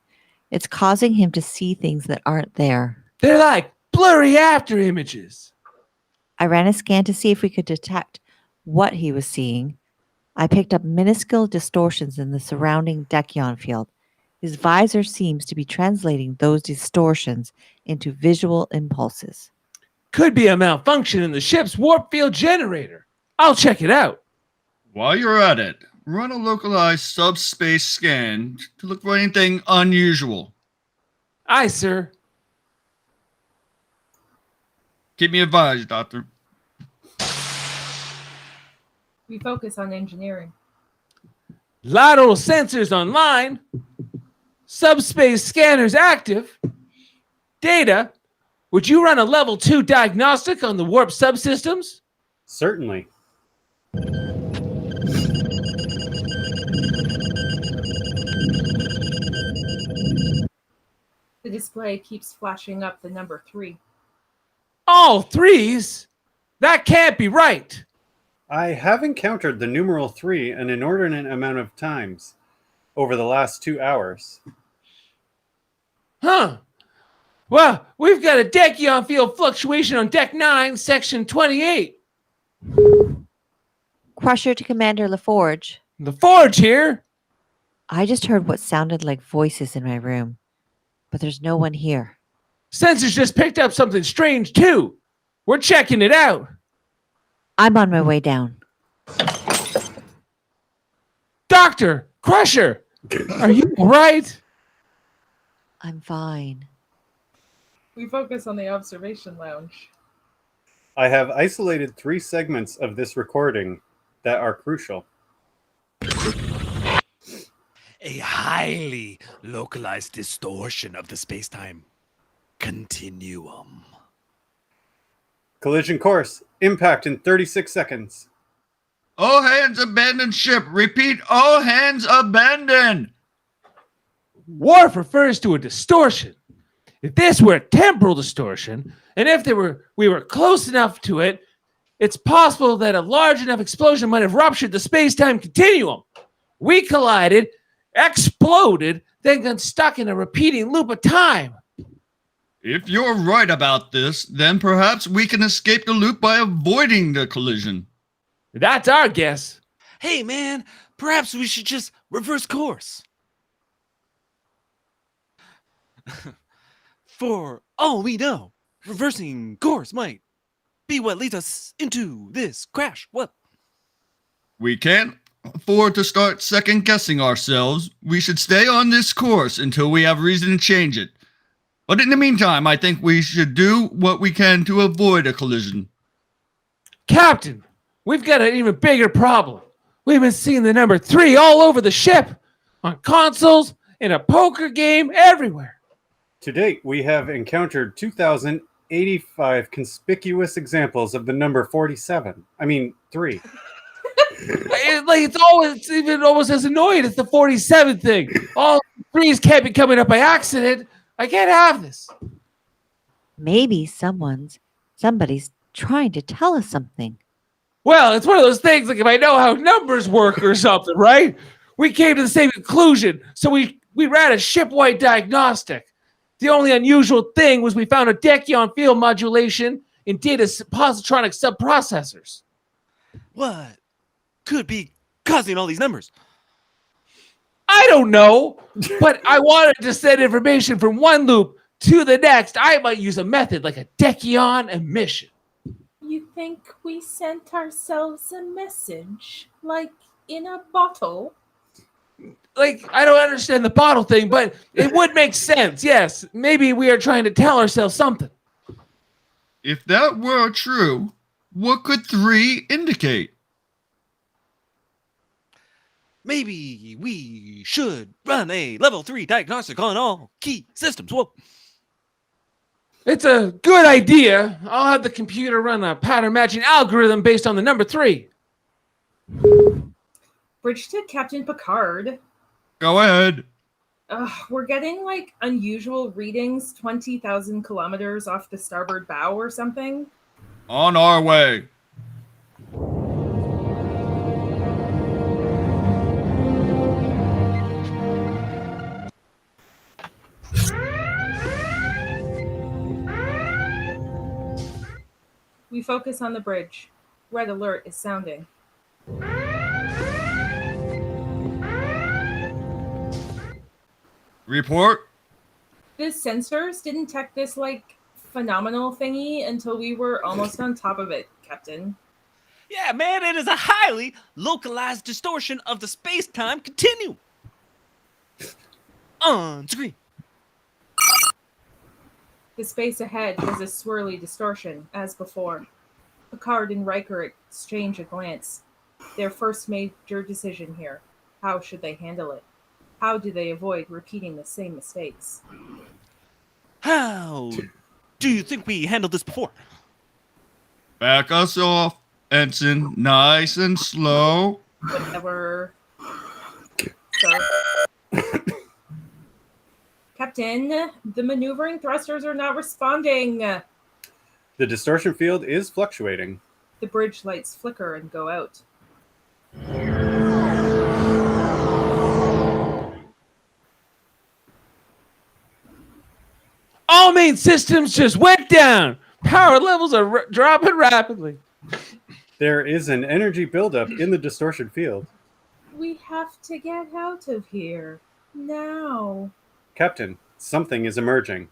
It's causing him to see things that aren't there. They're like blurry after images. I ran a scan to see if we could detect what he was seeing. I picked up minuscule distortions in the surrounding Dekion field. His visor seems to be translating those distortions into visual impulses. Could be a malfunction in the ship's warp field generator. I'll check it out. While you're at it, run a localized subspace scan to look for anything unusual. Aye, sir. Keep me advised, Doctor. We focus on engineering. Lateral sensors online. Subspace scanners active. Data. Would you run a level 2 diagnostic on the warp subsystems? Certainly. The display keeps flashing up the number 3. All threes? That can't be right. I have encountered the numeral 3 an inordinate amount of times over the last 2 hours. Huh. Well, we've got a Dekion field fluctuation on Deck 9, Section 28. Crusher to Commander LaForge. The Forge here. I just heard what sounded like voices in my room, but there's no one here. Sensors just picked up something strange, too. We're checking it out. I'm on my way down. Doctor, Crusher, are you all right? I'm fine. We focus on the observation lounge. I have isolated 3 segments of this recording that are crucial. A highly localized distortion of the spacetime continuum. Collision course. Impact in 36 seconds. All hands abandon ship. Repeat, all hands abandon. Worf refers to a distortion. If this were a temporal distortion, and if we were close enough to it, it's possible that a large enough explosion might have ruptured the space-time continuum. We collided, exploded, then got stuck in a repeating loop of time. If you're right about this, then perhaps we can escape the loop by avoiding the collision. That's our guess. Hey, man, perhaps we should just reverse course. For all we know, reversing course might be what leads us into this crash. What? We can't afford to start second-guessing ourselves. We should stay on this course until we have reason to change it. But in the meantime, I think we should do what we can to avoid a collision. Captain, we've got an even bigger problem. We've been seeing the number 3 all over the ship, on consoles, in a poker game, everywhere. To date, we have encountered 2,085 conspicuous examples of the number 47. I mean, 3. It's even almost as annoying as the 47 thing. All 3s can't be coming up by accident. I can't have this. Maybe somebody's trying to tell us something. Well, it's one of those things, like if I know how numbers work or something, right? We came to the same conclusion, so we ran a ship-wide diagnostic. The only unusual thing was we found a Dekion field modulation in Data's positronic subprocessors. What could be causing all these numbers? I don't know, but I wanted to send information from one loop to the next. I might use a method like a Dekion emission. You think we sent ourselves a message? Like in a bottle? Like, I don't understand the bottle thing, but it would make sense. Yes, maybe we are trying to tell ourselves something. If that were true, what could 3 indicate? Maybe we should run a level 3 diagnostic on all key systems. Whoa. It's a good idea. I'll have the computer run a pattern matching algorithm based on the number 3. Bridge to Captain Picard. Go ahead. We're getting like unusual readings 20,000 kilometers off the starboard bow or something. On our way. We focus on the bridge. Red alert is sounding. Report. The sensors didn't detect this like phenomenal thingy until we were almost on top of it, Captain. Yeah, man, it is a highly localized distortion of the space-time continuum. On screen. The space ahead was a swirly distortion, as before. Picard and Riker exchange a glance. Their first major decision here. How should they handle it? How do they avoid repeating the same mistakes? How do you think we handled this before? Back us off, Ensign. Nice and slow. Whatever. Sir. Captain, the maneuvering thrusters are not responding. The distortion field is fluctuating. The bridge lights flicker and go out. All main systems just went down. Power levels are dropping rapidly. There is an energy buildup in the distortion field. We have to get out of here. Now. Captain, something is emerging.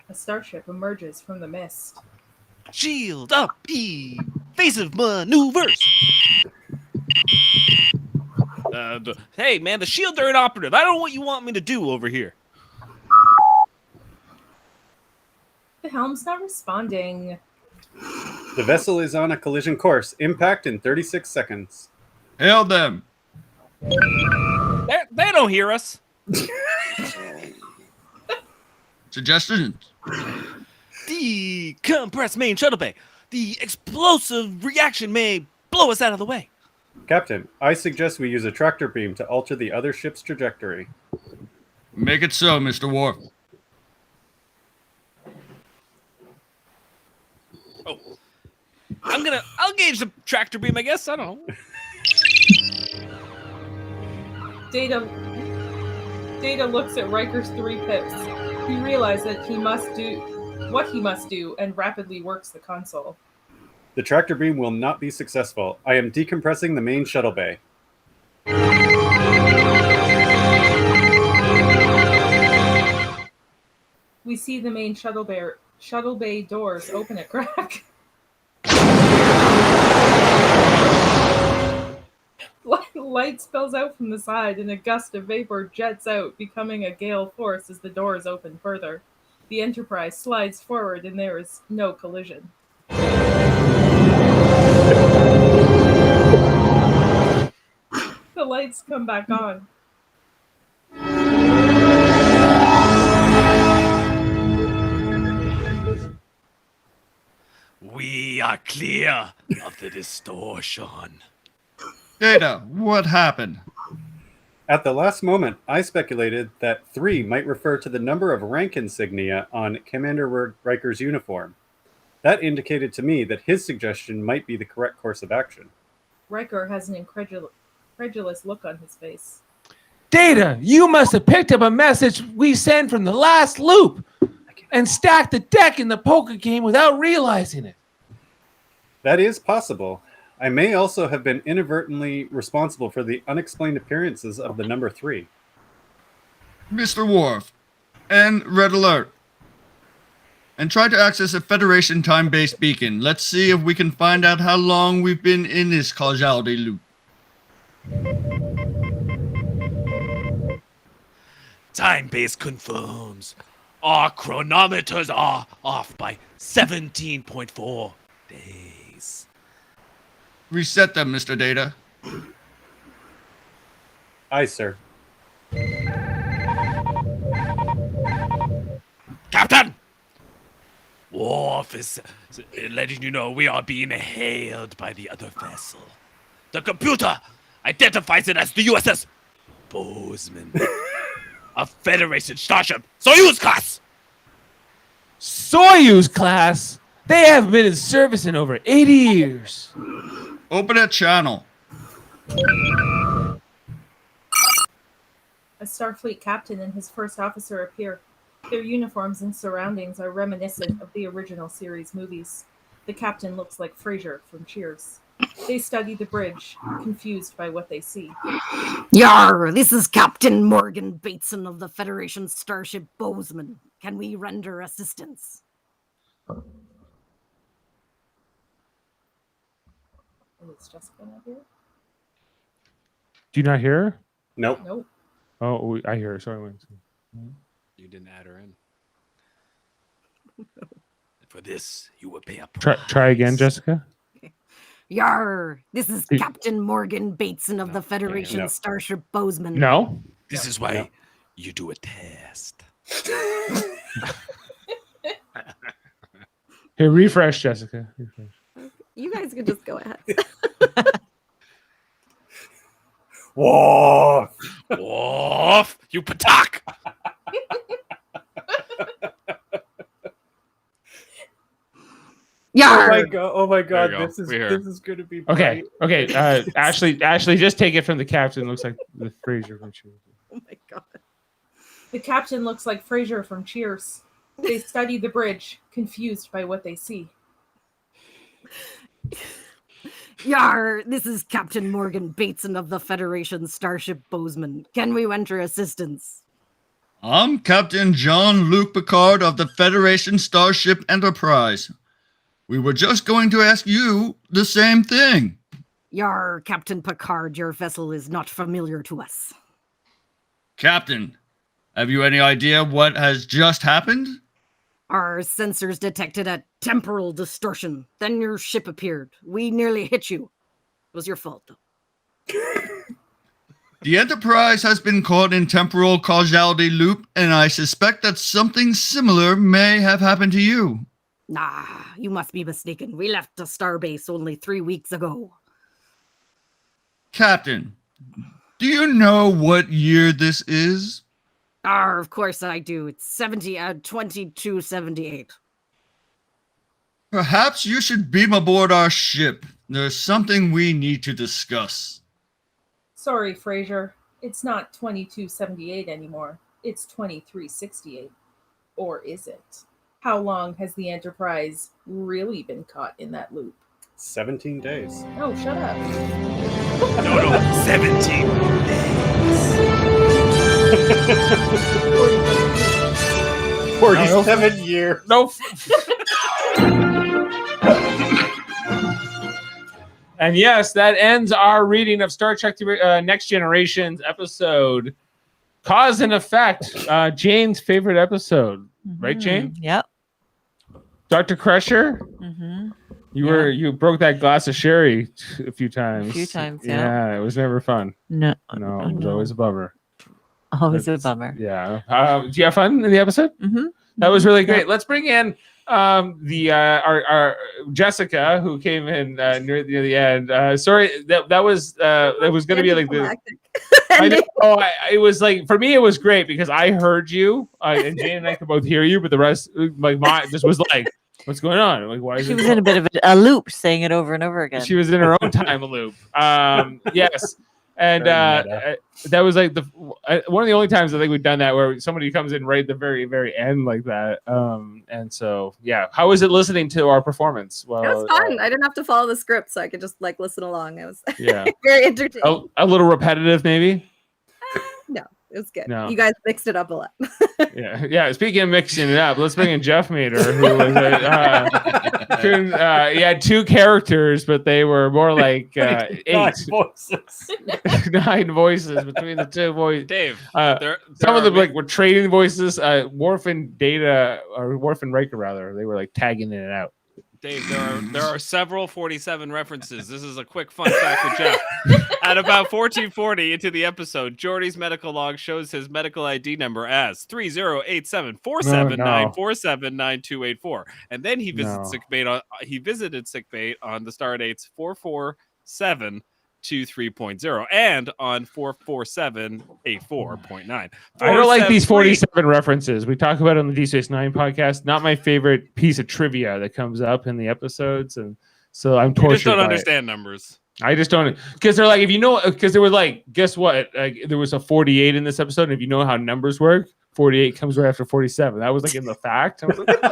A starship emerges from the mist. Shield up, evasive maneuvers. Hey, man, the shields are inoperative. I don't know what you want me to do over here. The helm's not responding. The vessel is on a collision course. Impact in 36 seconds. Hail them. They don't hear us. Suggestions? Decompress main shuttle bay. The explosive reaction may blow us out of the way. Captain, I suggest we use a tractor beam to alter the other ship's trajectory. Make it so, Mr. Worf. Oh. I'll gauge the tractor beam, I guess. I don't know. Data looks at Riker's 3 pips. He realizes that he must do what he must do and rapidly works the console. The tractor beam will not be successful. I am decompressing the main shuttle bay. We see the main shuttle bay doors open a crack. Light spills out from the side and a gust of vapor jets out, becoming a gale force as the doors open further. The Enterprise slides forward and there is no collision. The lights come back on. We are clear of the distortion. Data, what happened? At the last moment, I speculated that 3 might refer to the number of rank insignia on Commander Riker's uniform. That indicated to me that his suggestion might be the correct course of action. Riker has an incredulous look on his face. Data, you must have picked up a message we sent from the last loop and stacked the deck in the poker game without realizing it. That is possible. I may also have been inadvertently responsible for the unexplained appearances of the number 3. Mr. Worf, and Red Alert. And try to access a Federation time-based beacon. Let's see if we can find out how long we've been in this causality loop. Time base confirms. Our chronometers are off by 17.4 days. Reset them, Mr. Data. Aye, sir. Captain! Worf is letting you know we are being hailed by the other vessel. The computer identifies it as the USS Bozeman, a Federation starship, Soyuz class! Soyuz class? They haven't been in service in over 80 years. Open a channel. A Starfleet captain and his first officer appear. Their uniforms and surroundings are reminiscent of the original series movies. The captain looks like Frasier from Cheers. They study the bridge, confused by what they see. Yar, this is Captain Morgan Bateson of the Federation starship Bozeman. Can we render assistance? Is Jessica not here? Do you not hear her? Nope. Nope. Oh, I hear her. Sorry. You didn't add her in. For this, you will pay a price. Try again, Jessica. Yar, this is Hey. Captain Morgan Bateson of the Federation No. starship Bozeman. No. This is why No. you do a test. Here, refresh, Jessica. Refresh. You guys can just go ahead. Whoa! Worf, you patak! Yar, Oh my god! There you go. This is We hear. this is going to be Okay. bright. Okay. Ashley, just take it from the captain. Looks like the Frasier from Cheers. Oh my god. The captain looks like Frasier from Cheers. They study the bridge, confused by what they see. Yar, this is Captain Morgan Bateson of the Federation starship Bozeman. Can we render assistance? I'm Captain Jean-Luc Picard of the Federation Starship Enterprise. We were just going to ask you the same thing. Yar, Captain Picard, your vessel is not familiar to us. Captain, have you any idea what has just happened? Our sensors detected a temporal distortion. Then your ship appeared. We nearly hit you. It was your fault, though. The Enterprise has been caught in temporal causality loop, and I suspect that something similar may have happened to you. Nah, you must be mistaken. We left the starbase only 3 weeks ago. Captain, do you know what year this is? Of course I do. It's 2278. Perhaps you should beam aboard our ship. There's something we need to discuss. Sorry, Frasier. It's not 2278 anymore. It's 2368. Or is it? How long has the Enterprise really been caught in that loop? 17 days. Oh, shut up. No, 17 days. 47 years. No. And yes, that ends our reading of Star Trek Next Generation's episode, Cause and Effect. Jane's favorite episode, right, Jane? Yep. Dr. Crusher, you broke that glass of sherry a few times. A few times, Yeah, it was never fun. No, it was always a bummer. Always a bummer. Yeah. Did you have fun in the episode? Mm-hmm. That was really great. Let's bring in our Jessica, who came in near the end. Sorry, that was going to be like the. I know. It was like, for me, it was great because I heard you, and Jane and I could both hear you, but the rest, just was like, what's going on? Like, why? She was in a bit of a loop, saying it over and over again. She was in her own time loop. Yes. And that was like one of the only times I think we've done that, where somebody comes in right at the very, very end like that. And so, yeah. How was it listening to our performance? Well, it was fun. I didn't have to follow the script, so I could just like listen along. It was very entertaining. A little repetitive, maybe? No, it was good. No. You guys mixed it up a lot. Yeah. Speaking of mixing it up, let's bring in Jeff Mater, who was he had two characters, but they were more like 8 voices. 9 voices between the two voices. Dave, some of them were trading voices. Worf and Data, or Worf and Riker rather, they were like tagging in and out. Dave, there are several 47 references. This is a quick fun fact for Jeff. At about 1440 into the episode, Geordi's medical log shows his medical ID number as 30874794799284, and then he visits visited sickbay on the star dates 44723.0 and on 44784.9. I don't like these 47 references. We talk about it on the D6 podcast. Not my favorite piece of trivia that comes up in the episodes, and so I'm tortured. You just don't understand numbers. I just don't, because they're like, if you know, because they were like, guess what? Like, there was a 48 in this episode, and if you know how numbers work, 48 comes right after 47. That was like in the fact. I was like,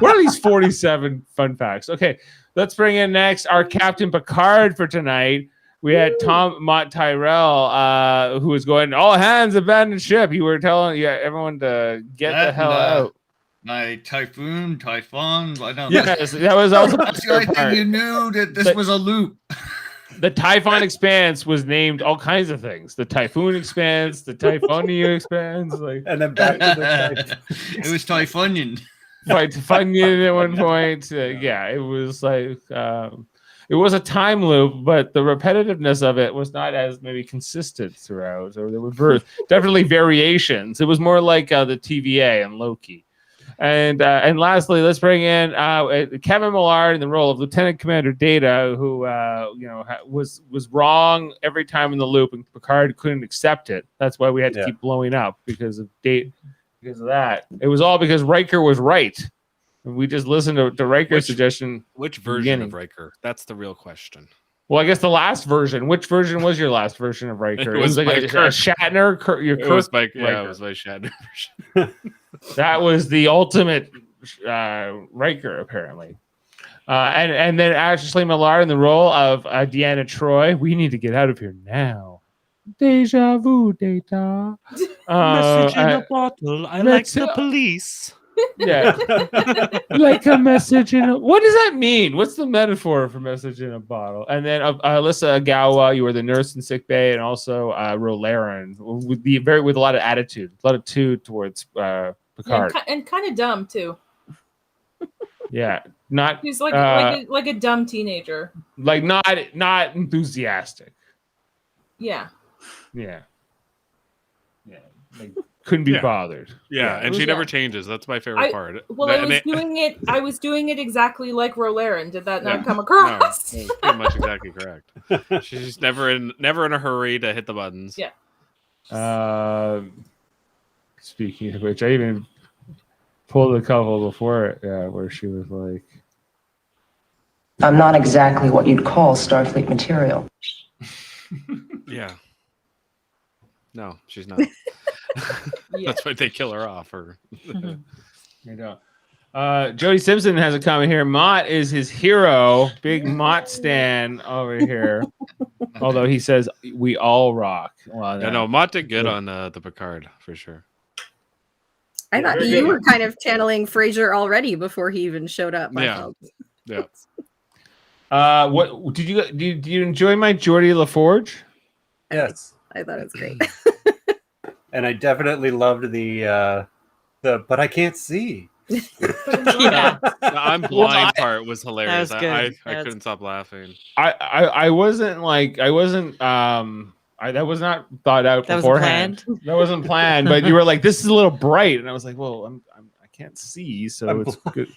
what are these 47 fun facts? Okay, let's bring in next our Captain Picard for tonight. We had Tom Mott Tyrell, who was going, all hands abandon ship. You were telling everyone to get the hell out. My Typhoon. I know. Yes, that was also that's the only thing you knew, that this was a loop. The Typhon Expanse was named all kinds of things. The Typhoon Expanse, the Typhonia Expanse, and then back to the it was Typhonian. Typhonian at one point. It was like it was a time loop, but the repetitiveness of it was not as maybe consistent throughout. Or there were definitely variations. It was more like the TVA and Loki. And lastly, let's bring in Kevin Millard in the role of Lieutenant Commander Data, who was wrong every time in the loop, and Picard couldn't accept it. That's why we had to keep blowing up because of that. It was all because Riker was right, and we just listened to Riker's suggestion. Which version of Riker? That's the real question. Well, I guess the last version. Which version was your last version of Riker? It was like a Shatner. It was my Shatner version. That was the ultimate Riker, apparently. And then Ashley Millard in the role of Deanna Troi. We need to get out of here now. Deja vu, Data. Message in a bottle. I like the police. Yeah. Like a message in a... What does that mean? What's the metaphor for message in a bottle? And then Alyssa Ogawa, you were the nurse in sickbay, and also Ro Laren with a lot of attitude, a lot of towards Picard. And kind of dumb too. Yeah. Not he's like a dumb teenager. Like not enthusiastic. Yeah. Yeah. Yeah. Like, couldn't be bothered. Yeah, and she never changes. That's my favorite part. Well, I was doing it exactly like Ro Laren. Did that not come across? No, pretty much exactly correct. She's never in a hurry to hit the buttons. Yeah. Speaking of which, I even pulled a couple before it, where she was like, I'm not exactly what you'd call Starfleet material. Yeah. No, she's not. That's why they kill her off. Or You know. Jody Simpson has a comment here. Mott is his hero. Big Mott stan over here. Although he says we all rock. Well, yeah, no, Mott did good on the Picard for sure. I thought you were kind of channeling Frasier already before he even showed up. I felt. Yeah. What did you enjoy my Geordi LaForge? Yes, I thought it was great. and I definitely loved the but I can't see. Yeah, the I'm blind part was hilarious. That was I couldn't stop laughing. I wasn't that was not thought out beforehand. That wasn't planned. But you were like, this is a little bright, and I was like, well, I can't see, so it's good.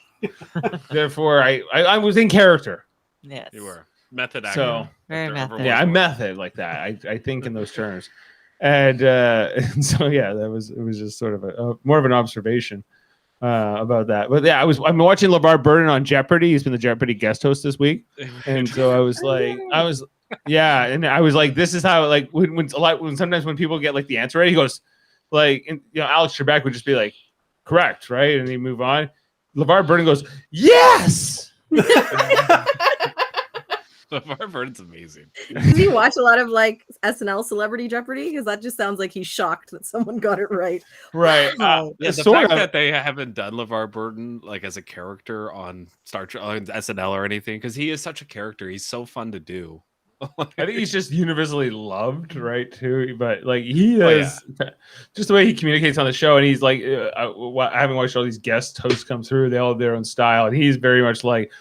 Therefore, I was in character. Yes, You were method actor. So very method. yeah, I'm method like that. I think in those terms, and so yeah, it was just sort of a more of an observation about that. But yeah, I'm watching LeVar Burton on Jeopardy. He's been the Jeopardy guest host this week, and so I was like, yeah, and I was like, this is how like when sometimes when people get like the answer right, he goes like, and, Alex Trebek would just be like, correct, right, and they move on. LeVar Burton goes, yes. LeVar Burton's amazing. Did you watch a lot of like SNL Celebrity Jeopardy? Because that just sounds like he's shocked that someone got it right. Right. Yeah, the fact that they haven't done LeVar Burton like as a character on Star Trek, on SNL or anything, because he is such a character. He's so fun to do. I think he's just universally loved, right? Too, but like he is just the way he communicates on the show, and he's like, having watched all these guest hosts come through, they all have their own style, and he's very much like,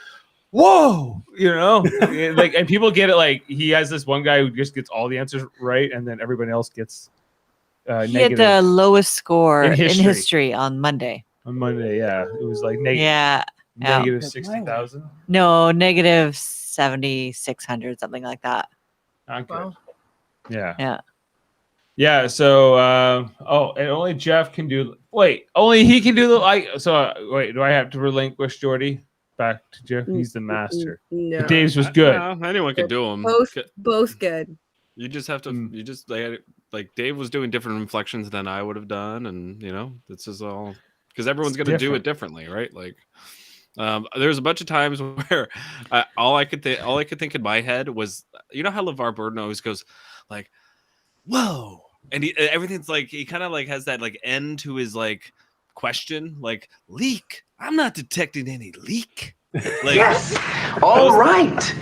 whoa, like, and people get it. Like he has this one guy who just gets all the answers right, and then everybody else gets he had the lowest score in history on Monday. On Monday, yeah, it was like negative 60,000. No, negative 7,600, something like that. Okay. Wow. Yeah. So, and only Jeff can do. Wait, only he can do the like. So, wait, do I have to relinquish Geordi back to Jeff? He's the master. No, Dave's was good. Anyone can do them. Both good. You just have to. You just like Dave was doing different inflections than I would have done, and this is all because everyone's going to do it differently, right? Like. There's a bunch of times where all I could think in my head was, how LeVar Burton always goes like, "Whoa," and everything's like he kind of like has that like end to his like question, like leak. I'm not detecting any leak. Like, yes, all right.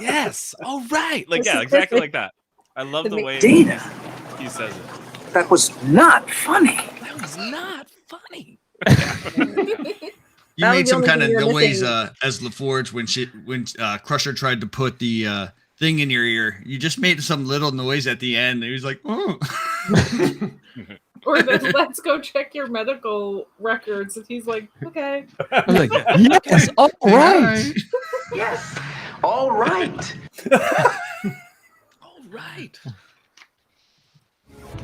Yes, all right. Like exactly like that. I love the way Dana, he says it. That was not funny. That was not funny. You made some kind of noise as LaForge when Crusher tried to put the thing in your ear. You just made some little noise at the end. He was like, "Oh." Or then let's go check your medical records. And he's like, okay. I'm like, yes, all right. Yes, all right. All right.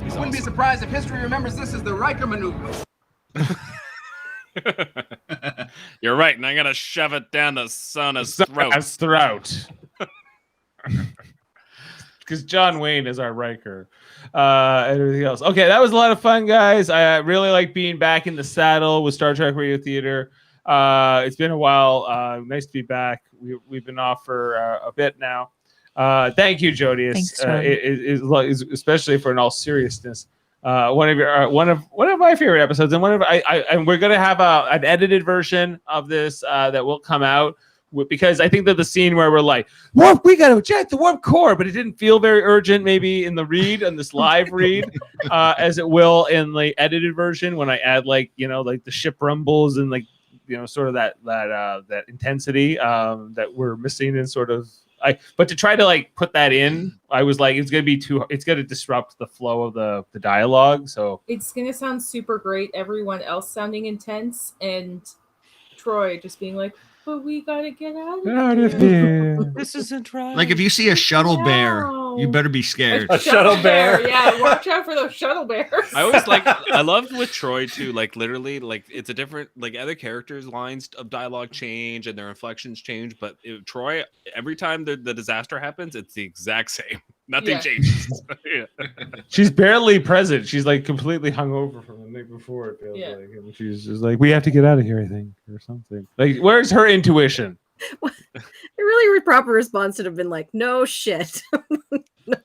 I wouldn't be surprised if history remembers this as the Riker maneuver. You're right, and I'm gonna shove it down the son's throat. Because John Wayne is our Riker. And everything else. Okay, that was a lot of fun, guys. I really like being back in the saddle with Star Trek Radio Theater. It's been a while. Nice to be back. We've been off for a bit now. Thank you, Jody. Especially for in all seriousness. One of my favorite episodes, and and we're gonna have an edited version of this that will come out because I think that the scene where we're like, "Warp, we gotta eject the warp core," but it didn't feel very urgent, maybe in the read and this live read, as it will in the edited version when I add like the ship rumbles and like sort of that intensity that we're missing in sort of. But to try to like put that in, I was like, it's gonna disrupt the flow of the dialogue. So it's gonna sound super great. Everyone else sounding intense, and Troi just being like, "But we gotta get out of here. This isn't right." Like if you see a shuttle bear, you better be scared. A shuttle bear. Yeah, watch out for those shuttle bears. I loved with Troi too, like literally, like it's a different, like other characters' lines of dialogue change and their inflections change, but Troi, every time the disaster happens, it's the exact same. Nothing changes. Yeah. She's barely present. She's like completely hungover from the night before. It feels like, and she's just like, "We have to get out of here," I think, or something. Like, where's her intuition? A really proper response would have been like, "No shit."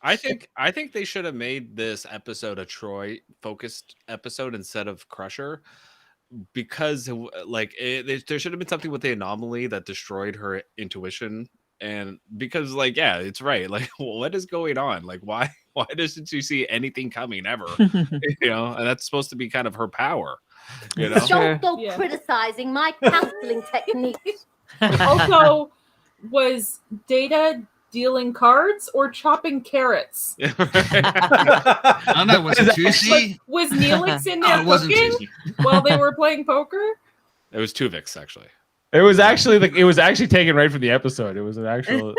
I think they should have made this episode a Troi focused episode instead of Crusher, because like there should have been something with the anomaly that destroyed her intuition. And because like, yeah, it's right. Like, what is going on? Like, why doesn't she see anything coming ever? You know, and that's supposed to be kind of her power. You know, Don't go criticizing my counseling techniques. Also, was Data dealing cards or chopping carrots? I don't know. Was it Tuesday? Was Neelix in there it wasn't cooking Tuesday. while they were playing poker? it was Tuvix actually. It was actually taken right from the episode. It was an actual.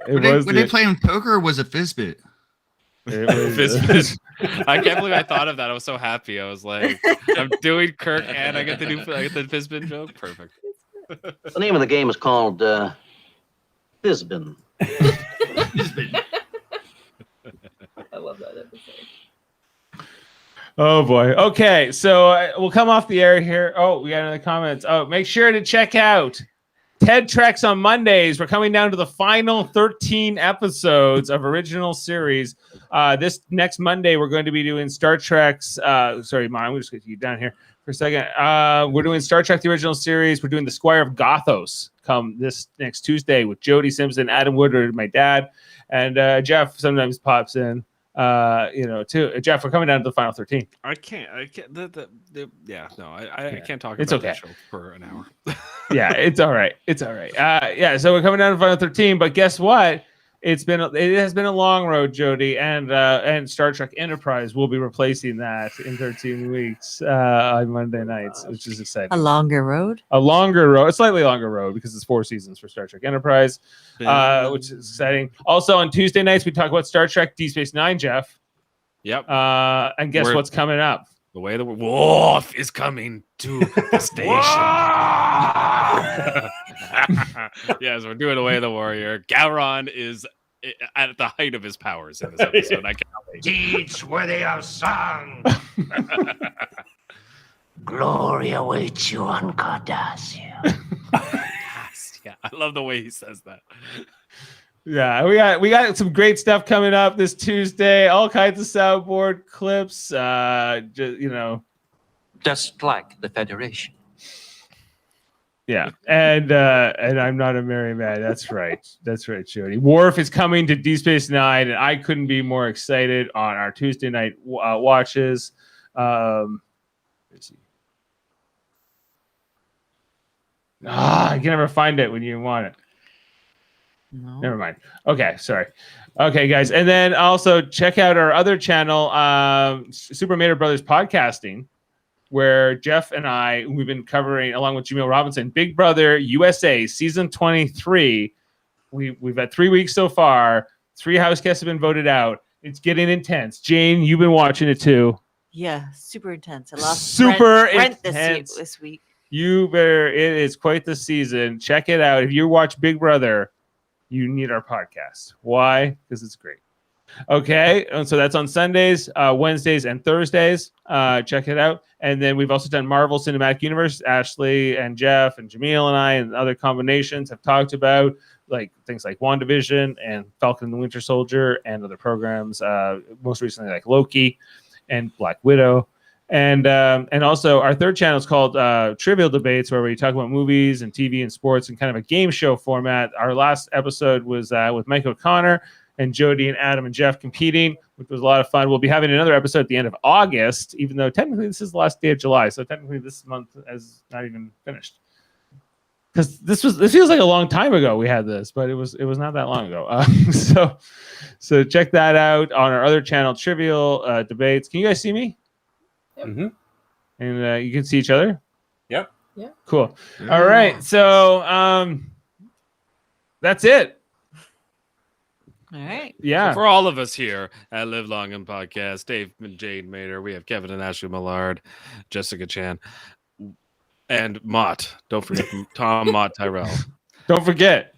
Were they playing poker or was it Fizbit? Fizbit. I can't believe I thought of that. I was so happy. I was like, I'm doing Kirk and I get the Fizbin joke. Perfect. The name of the game is called Fizbin. I love that episode. Oh boy. Okay, so we'll come off the air here. Oh, we got another comments. Oh, make sure to check out TED Treks on Mondays. We're coming down to the final 13 episodes of original series. This next Monday, we're going to be doing Star Trek's. Sorry, Mom, I'm just going to get you down here for a second. We're doing Star Trek the original series. We're doing the Squire of Gothos come this next Tuesday with Jodie Simpson, Adam Woodward, my dad, and Jeff sometimes pops in. Too. Jeff, we're coming down to the final 13. I can't. I can't talk It's about okay. that show for an hour. Yeah, it's all right. It's all right. So we're coming down to final 13, but guess what? It has been a long road, Jodie, and Star Trek Enterprise will be replacing that in 13 weeks on Monday nights, which is exciting. A longer road? A slightly longer road because it's 4 seasons for Star Trek Enterprise, which is exciting. Also on Tuesday nights, we talk about Star Trek Deep Space Nine, Jeff. Yep. And guess what's coming up? The way the Worf is coming to the station. Yes, we're doing Away the Warrior. Gowron is at the height of his powers in this episode. I cannot wait. Deeds worthy of song. Glory awaits you on Cardassia. Yeah, I love the way he says that. Yeah, we got some great stuff coming up this Tuesday. All kinds of soundboard clips. Just like the Federation. Yeah, and I'm not a merry man. That's right. That's right, Jody. Worf is coming to Deep Space Nine, and I couldn't be more excited on our Tuesday night watches. Let's see. I can never find it when you want it. No. Never mind. Okay, sorry. Okay, guys, and then also check out our other channel, Super Mater Brothers Podcasting, where Jeff and we've been covering, along with Jamil Robinson, Big Brother USA Season 23. We've had 3 weeks so far. 3 house guests have been voted out. It's getting intense. Jane, you've been watching it too. Yeah, super intense. I lost Super Brent intense. this week. It is quite the season. Check it out. If you watch Big Brother, you need our podcast. Why? Because it's great. Okay, and so that's on Sundays, Wednesdays, and Thursdays. Check it out. And then we've also done Marvel Cinematic Universe. Ashley and Jeff and Jamil and I and other combinations have talked about like things like WandaVision and Falcon and the Winter Soldier and other programs. Most recently, like Loki and Black Widow. And also our third channel is called Trivial Debates, where we talk about movies and TV and sports in kind of a game show format. Our last episode was with Mike O'Connor and Jody and Adam and Jeff competing, which was a lot of fun. We'll be having another episode at the end of August, even though technically this is the last day of July. So technically this month is not even finished. Because this feels like a long time ago we had this, but it was not that long ago. So check that out on our other channel, Trivial Debates. Can you guys see me? Yep. Mm-hmm. And you can see each other? Yep. Yeah. Cool. All right. So that's it. All right. Yeah. So for all of us here at Live Long and Podcast, Dave and Jade Mater, we have Kevin and Ashley Millard, Jessica Chan, and Mott. Don't forget Tom Mott Tyrell. Don't forget.